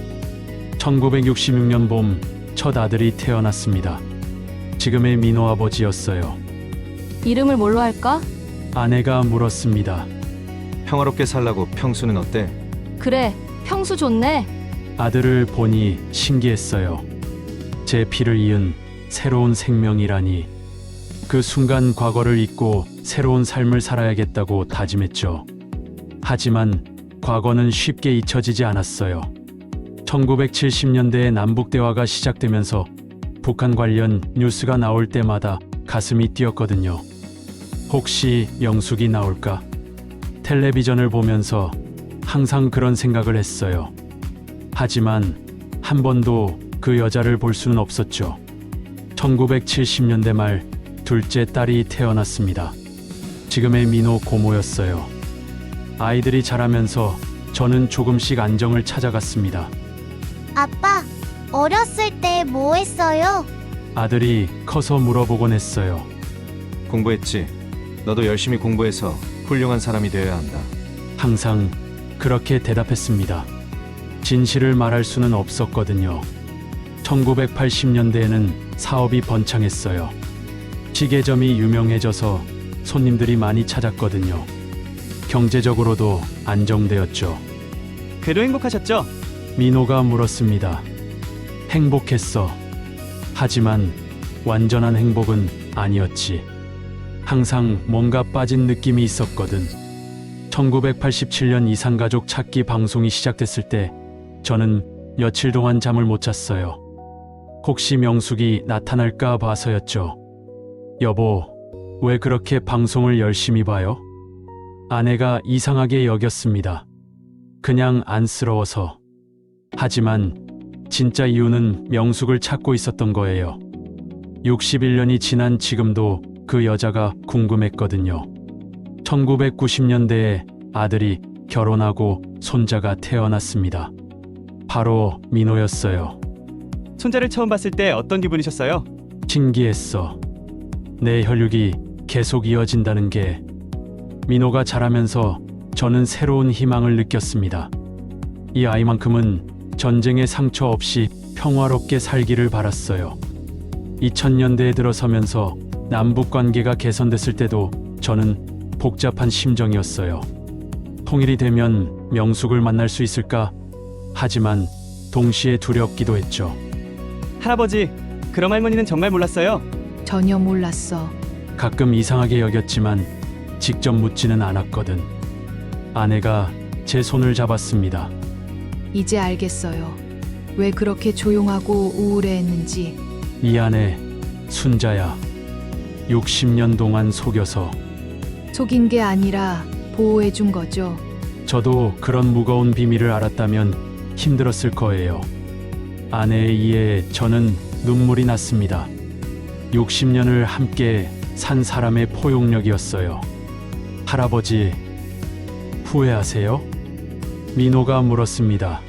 1966년 봄 첫 아들이 태어났습니다. 지금의 민호 아버지였어요. 이름을 뭘로 할까? 아내가 물었습니다. 평화롭게 살라고. 평수는 어때? 그래, 평수 좋네. 아들을 보니 신기했어요. 제 피를 이은 새로운 생명이라니. 그 순간 과거를 잊고 새로운 삶을 살아야겠다고 다짐했죠. 하지만 과거는 쉽게 잊혀지지 않았어요. 1970년대에 남북대화가 시작되면서 북한 관련 뉴스가 나올 때마다 가슴이 뛰었거든요. 혹시 명숙이 나올까? 텔레비전을 보면서 항상 그런 생각을 했어요. 하지만 한 번도 그 여자를 볼 수는 없었죠. 1970년대 말 둘째 딸이 태어났습니다. 지금의 민호 고모였어요. 아이들이 자라면서 저는 조금씩 안정을 찾아갔습니다. 아빠, 어렸을 때 뭐 했어요? 아들이 커서 물어보곤 했어요. 공부했지. 너도 열심히 공부해서 훌륭한 사람이 되어야 한다. 항상 그렇게 대답했습니다. 진실을 말할 수는 없었거든요. 1980년대에는 사업이 번창했어요. 시계점이 유명해져서 손님들이 많이 찾았거든요. 경제적으로도 안정되었죠. 그래도 행복하셨죠? 민호가 물었습니다. 행복했어. 하지만 완전한 행복은 아니었지. 항상 뭔가 빠진 느낌이 있었거든. 1987년 이산가족 찾기 방송이 시작됐을 때 저는 며칠 동안 잠을 못 잤어요. 혹시 명숙이 나타날까 봐서였죠. 여보, 왜 그렇게 방송을 열심히 봐요? 아내가 이상하게 여겼습니다. 그냥 안쓰러워서. 하지만 진짜 이유는 명숙을 찾고 있었던 거예요. 61년이 지난 지금도 그 여자가 궁금했거든요. 1990년대에 아들이 결혼하고 손자가 태어났습니다. 바로 민호였어요. 손자를 처음 봤을 때 어떤 기분이셨어요? 신기했어. 내 혈육이 계속 이어진다는 게. 민호가 자라면서 저는 새로운 희망을 느꼈습니다. 이 아이만큼은 전쟁의 상처 없이 평화롭게 살기를 바랐어요. 2000년대에 들어서면서 남북 관계가 개선됐을 때도 저는 복잡한 심정이었어요. 통일이 되면 명숙을 만날 수 있을까? 하지만 동시에 두렵기도 했죠. 할아버지, 그럼 할머니는 정말 몰랐어요? 전혀 몰랐어. 가끔 이상하게 여겼지만 직접 묻지는 않았거든. 아내가 제 손을 잡았습니다. 이제 알겠어요. 왜 그렇게 조용하고 우울해했는지. 미안해, 순자야. 60년 동안 속여서. 속인 게 아니라 보호해준 거죠. 저도 그런 무거운 비밀을 알았다면 힘들었을 거예요. 아내의 이해에 저는 눈물이 났습니다. 60년을 함께 산 사람의 포용력이었어요. 할아버지, 후회하세요? 민호가 물었습니다.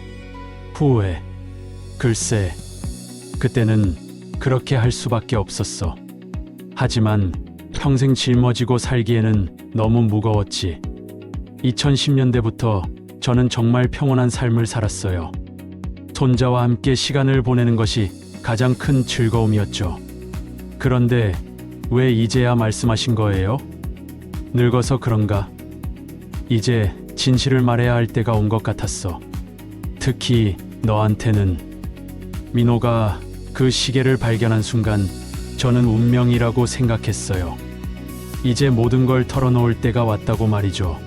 후회. 글쎄, 그때는 그렇게 할 수밖에 없었어. 하지만 평생 짊어지고 살기에는 너무 무거웠지. 2010년대부터 저는 정말 평온한 삶을 살았어요. 손자와 함께 시간을 보내는 것이 가장 큰 즐거움이었죠. 그런데 왜 이제야 말씀하신 거예요? 늙어서 그런가? 이제 진실을 말해야 할 때가 온 것 같았어. 특히 너한테는. 민호가 그 시계를 발견한 순간 저는 운명이라고 생각했어요. 이제 모든 걸 털어놓을 때가 왔다고 말이죠.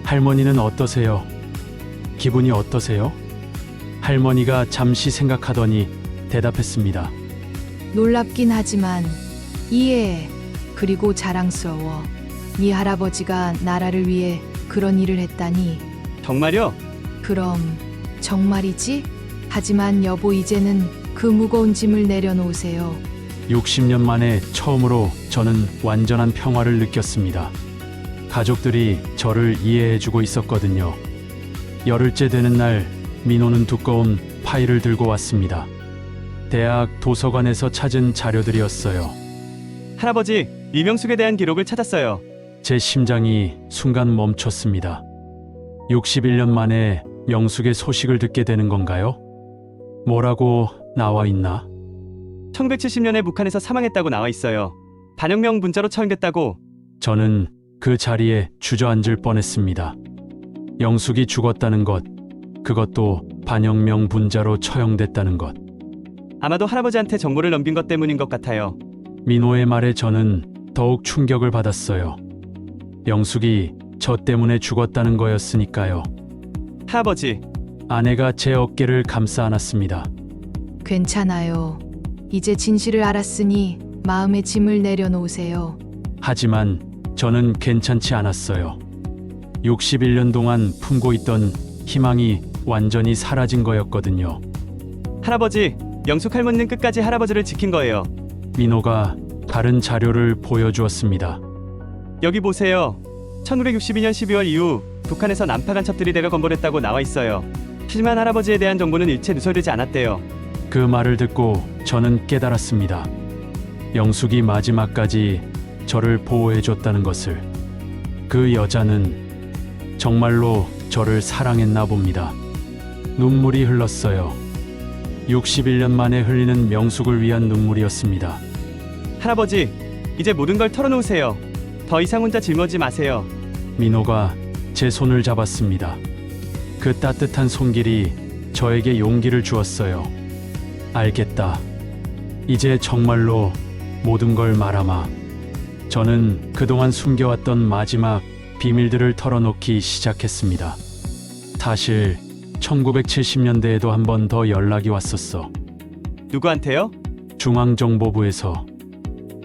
할머니는 어떠세요? 기분이 어떠세요? 할머니가 잠시 생각하더니 대답했습니다. 놀랍긴 하지만 이해해. 그리고 자랑스러워. 네 할아버지가 나라를 위해 그런 일을 했다니. 정말요? 그럼 정말이지? 하지만 여보, 이제는 그 무거운 짐을 내려놓으세요. 60년 만에 처음으로 저는 완전한 평화를 느꼈습니다. 가족들이 저를 이해해주고 있었거든요. 열흘째 되는 날, 민호는 두꺼운 파일을 들고 왔습니다. 대학 도서관에서 찾은 자료들이었어요. 할아버지, 이명숙에 대한 기록을 찾았어요. 제 심장이 순간 멈췄습니다. 61년 만에 명숙의 소식을 듣게 되는 건가요? 뭐라고 나와 있나? 1970년에 북한에서 사망했다고 나와 있어요. 반영명 문자로 처형됐다고. 저는 그 자리에 주저앉을 뻔했습니다. 영숙이 죽었다는 것, 그것도 반영명 분자로 처형됐다는 것. 아마도 할아버지한테 정보를 넘긴 것 때문인 것 같아요. 민호의 말에 저는 더욱 충격을 받았어요. 영숙이 저 때문에 죽었다는 거였으니까요. 할아버지, 아내가 제 어깨를 감싸 안았습니다. 괜찮아요. 이제 진실을 알았으니 마음의 짐을 내려놓으세요. 하지만 저는 괜찮지 않았어요. 61년 동안 품고 있던 희망이 완전히 사라진 거였거든요. 할아버지, 영숙 할머니는 끝까지 할아버지를 지킨 거예요. 민호가 다른 자료를 보여주었습니다. 여기 보세요. 1962년 12월 이후 북한에서 난파 간첩들이 대거 건벌했다고 나와 있어요. 하지만 할아버지에 대한 정보는 일체 누설되지 않았대요. 그 말을 듣고 저는 깨달았습니다. 영숙이 마지막까지 저를 보호해줬다는 것을. 그 여자는 정말로 저를 사랑했나 봅니다. 눈물이 흘렀어요. 61년 만에 흘리는 명숙을 위한 눈물이었습니다. 할아버지, 이제 모든 걸 털어놓으세요. 더 이상 혼자 짊어지지 마세요. 민호가 제 손을 잡았습니다. 그 따뜻한 손길이 저에게 용기를 주었어요. 알겠다. 이제 정말로 모든 걸 말하마. 저는 그동안 숨겨왔던 마지막 비밀들을 털어놓기 시작했습니다. 사실 1970년대에도 한 번 더 연락이 왔었어. 누구한테요? 중앙정보부에서.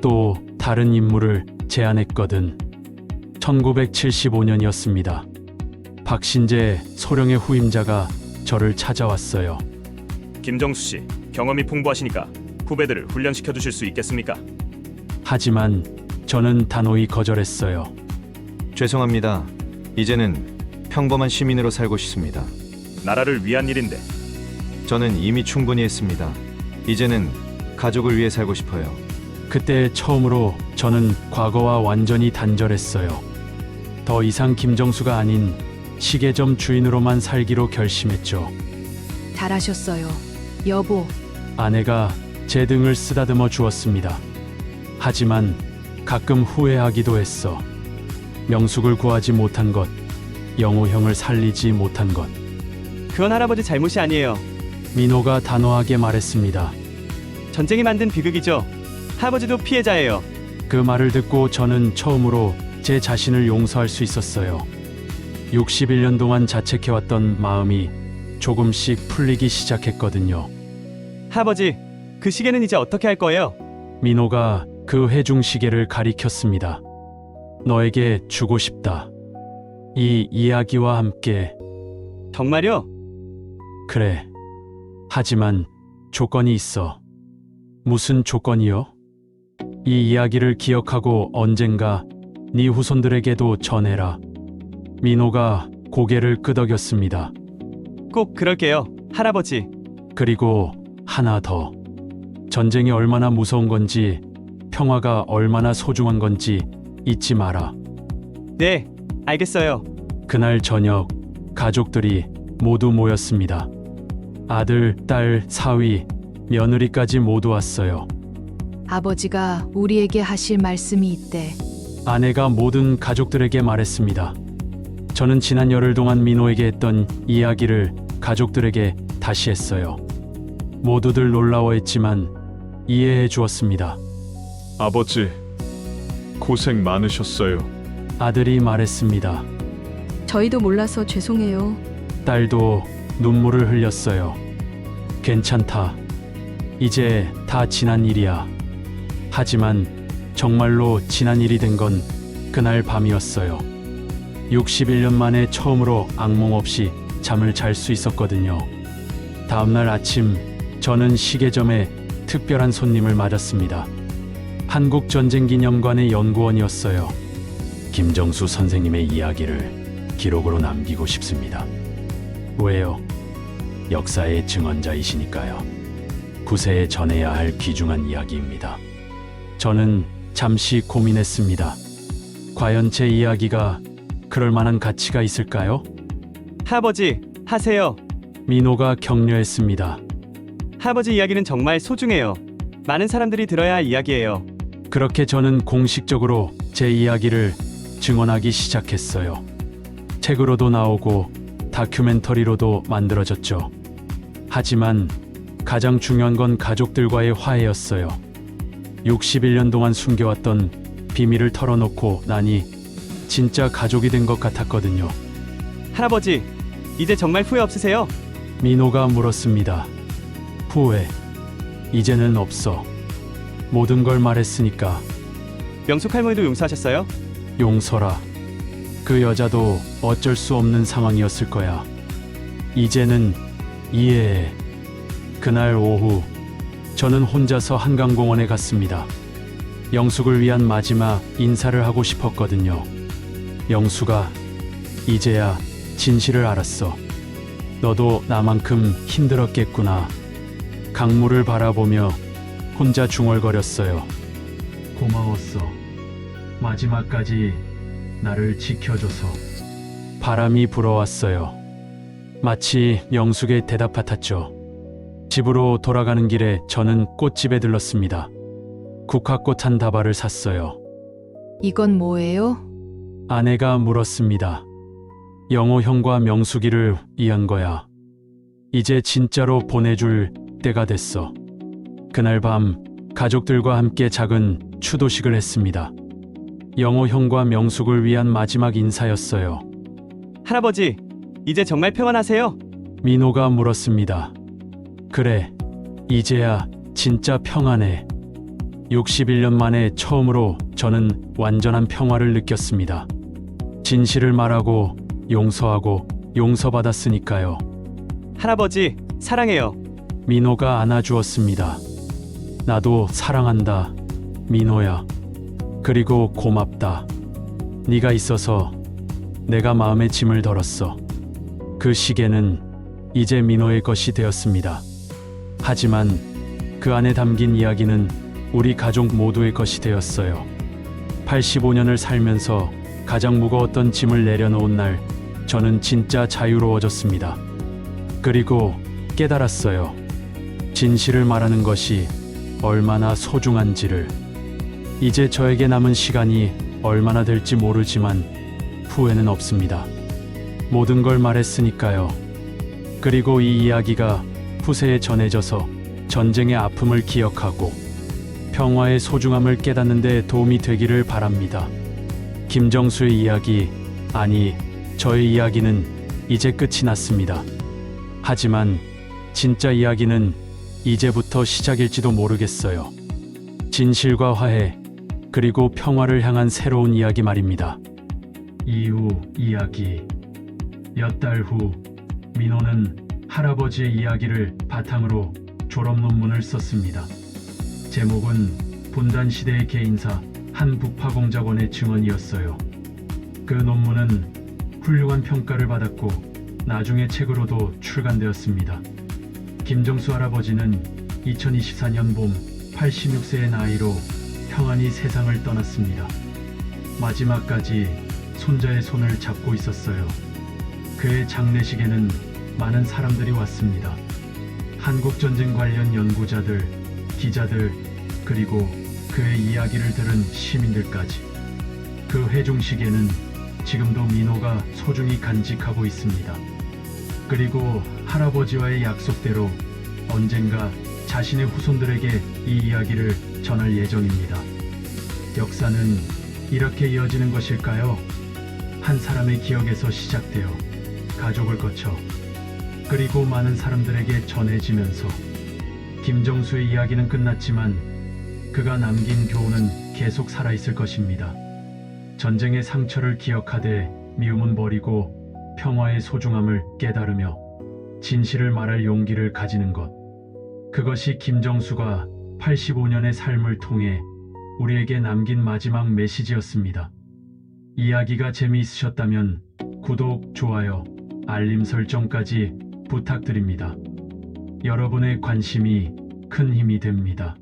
또 다른 임무를 제안했거든. 1975년이었습니다. 박신재 소령의 후임자가 저를 찾아왔어요. 김정수 씨, 경험이 풍부하시니까 후배들을 훈련시켜 주실 수 있겠습니까? 하지만 저는 단호히 거절했어요. 죄송합니다. 이제는 평범한 시민으로 살고 싶습니다. 나라를 위한 일인데. 저는 이미 충분히 했습니다. 이제는 가족을 위해 살고 싶어요. 그때 처음으로 저는 과거와 완전히 단절했어요. 더 이상 김정수가 아닌 시계점 주인으로만 살기로 결심했죠. 잘하셨어요. 여보, 아내가 제 등을 쓰다듬어 주었습니다. 하지만 가끔 후회하기도 했어. 명숙을 구하지 못한 것, 영호 형을 살리지 못한 것. 그건 할아버지 잘못이 아니에요. 민호가 단호하게 말했습니다. 전쟁이 만든 비극이죠. 할아버지도 피해자예요. 그 말을 듣고 저는 처음으로 제 자신을 용서할 수 있었어요. 61년 동안 자책해왔던 마음이 조금씩 풀리기 시작했거든요. 할아버지, 그 시계는 이제 어떻게 할 거예요? 민호가 그 회중 시계를 가리켰습니다. 너에게 주고 싶다. 이 이야기와 함께. 정말요? 그래. 하지만 조건이 있어. 무슨 조건이요? 이 이야기를 기억하고 언젠가 네 후손들에게도 전해라. 민호가 고개를 끄덕였습니다. 꼭 그럴게요, 할아버지. 그리고 하나 더. 전쟁이 얼마나 무서운 건지, 평화가 얼마나 소중한 건지 잊지 마라. 네, 알겠어요. 그날 저녁 가족들이 모두 모였습니다. 아들, 딸, 사위, 며느리까지 모두 왔어요. 아버지가 우리에게 하실 말씀이 있대. 아내가 모든 가족들에게 말했습니다. 저는 지난 열흘 동안 민호에게 했던 이야기를 가족들에게 다시 했어요. 모두들 놀라워했지만 이해해 주었습니다. 아버지, 고생 많으셨어요. 아들이 말했습니다. 저희도 몰라서 죄송해요. 딸도 눈물을 흘렸어요. 괜찮다. 이제 다 지난 일이야. 하지만 정말로 지난 일이 된 건 그날 밤이었어요. 61년 만에 처음으로 악몽 없이 잠을 잘 수 있었거든요. 다음날 아침 저는 시계점에 특별한 손님을 맞았습니다. 한국전쟁기념관의 연구원이었어요. 김정수 선생님의 이야기를 기록으로 남기고 싶습니다. 왜요? 역사의 증언자이시니까요. 구세에 전해야 할 귀중한 이야기입니다. 저는 잠시 고민했습니다. 과연 제 이야기가 그럴 만한 가치가 있을까요? 할아버지, 하세요. 민호가 격려했습니다. 할아버지 이야기는 정말 소중해요. 많은 사람들이 들어야 할 이야기예요. 그렇게 저는 공식적으로 제 이야기를 증언하기 시작했어요. 책으로도 나오고 다큐멘터리로도 만들어졌죠. 하지만 가장 중요한 건 가족들과의 화해였어요. 61년 동안 숨겨왔던 비밀을 털어놓고 나니 진짜 가족이 된 것 같았거든요. 할아버지, 이제 정말 후회 없으세요? 민호가 물었습니다. 후회. 이제는 없어. 모든 걸 말했으니까. 명숙 할머니도 용서하셨어요? 용서라. 그 여자도 어쩔 수 없는 상황이었을 거야. 이제는 이해해. 그날 오후 저는 혼자서 한강공원에 갔습니다. 영숙을 위한 마지막 인사를 하고 싶었거든요. 영숙아, 이제야 진실을 알았어. 너도 나만큼 힘들었겠구나. 강물을 바라보며 혼자 중얼거렸어요. 고마웠어. 마지막까지 나를 지켜줘서. 바람이 불어왔어요. 마치 영숙의 대답 같았죠. 집으로 돌아가는 길에 저는 꽃집에 들렀습니다. 국화꽃 한 다발을 샀어요. 이건 뭐예요? 아내가 물었습니다. 영호 형과 명숙이를 위한 거야. 이제 진짜로 보내줄 때가 됐어. 그날 밤 가족들과 함께 작은 추도식을 했습니다. 영호 형과 명숙을 위한 마지막 인사였어요. 할아버지, 이제 정말 평안하세요? 민호가 물었습니다. 그래, 이제야 진짜 평안해. 61년 만에 처음으로 저는 완전한 평화를 느꼈습니다. 진실을 말하고 용서하고 용서받았으니까요. 할아버지, 사랑해요. 민호가 안아주었습니다. 나도 사랑한다, 민호야. 그리고 고맙다. 네가 있어서 내가 마음의 짐을 덜었어. 그 시계는 이제 민호의 것이 되었습니다. 하지만 그 안에 담긴 이야기는 우리 가족 모두의 것이 되었어요. 85년을 살면서 가장 무거웠던 짐을 내려놓은 날, 저는 진짜 자유로워졌습니다. 그리고 깨달았어요. 진실을 말하는 것이 얼마나 소중한지를. 이제 저에게 남은 시간이 얼마나 될지 모르지만 후회는 없습니다. 모든 걸 말했으니까요. 그리고 이 이야기가 후세에 전해져서 전쟁의 아픔을 기억하고 평화의 소중함을 깨닫는 데 도움이 되기를 바랍니다. 김정수의 이야기, 아니, 저의 이야기는 이제 끝이 났습니다. 하지만 진짜 이야기는 이제부터 시작일지도 모르겠어요. 진실과 화해, 그리고 평화를 향한 새로운 이야기 말입니다. 이후 이야기. 몇 달 후, 민호는 할아버지의 이야기를 바탕으로 졸업 논문을 썼습니다. 제목은 분단시대의 개인사 한북파공작원의 증언이었어요. 그 논문은 훌륭한 평가를 받았고 나중에 책으로도 출간되었습니다. 김정수 할아버지는 2024년 봄 86세의 나이로 평안히 세상을 떠났습니다. 마지막까지 손자의 손을 잡고 있었어요. 그의 장례식에는 많은 사람들이 왔습니다. 한국전쟁 관련 연구자들, 기자들, 그리고 그의 이야기를 들은 시민들까지. 그 회중식에는 지금도 민호가 소중히 간직하고 있습니다. 그리고 할아버지와의 약속대로 언젠가 자신의 후손들에게 이 이야기를 전할 예정입니다. 역사는 이렇게 이어지는 것일까요? 한 사람의 기억에서 시작되어 가족을 거쳐 그리고 많은 사람들에게 전해지면서 김정수의 이야기는 끝났지만 그가 남긴 교훈은 계속 살아있을 것입니다. 전쟁의 상처를 기억하되 미움은 버리고 평화의 소중함을 깨달으며 진실을 말할 용기를 가지는 것. 그것이 김정수가 85년의 삶을 통해 우리에게 남긴 마지막 메시지였습니다. 이야기가 재미있으셨다면 구독, 좋아요, 알림 설정까지 부탁드립니다. 여러분의 관심이 큰 힘이 됩니다.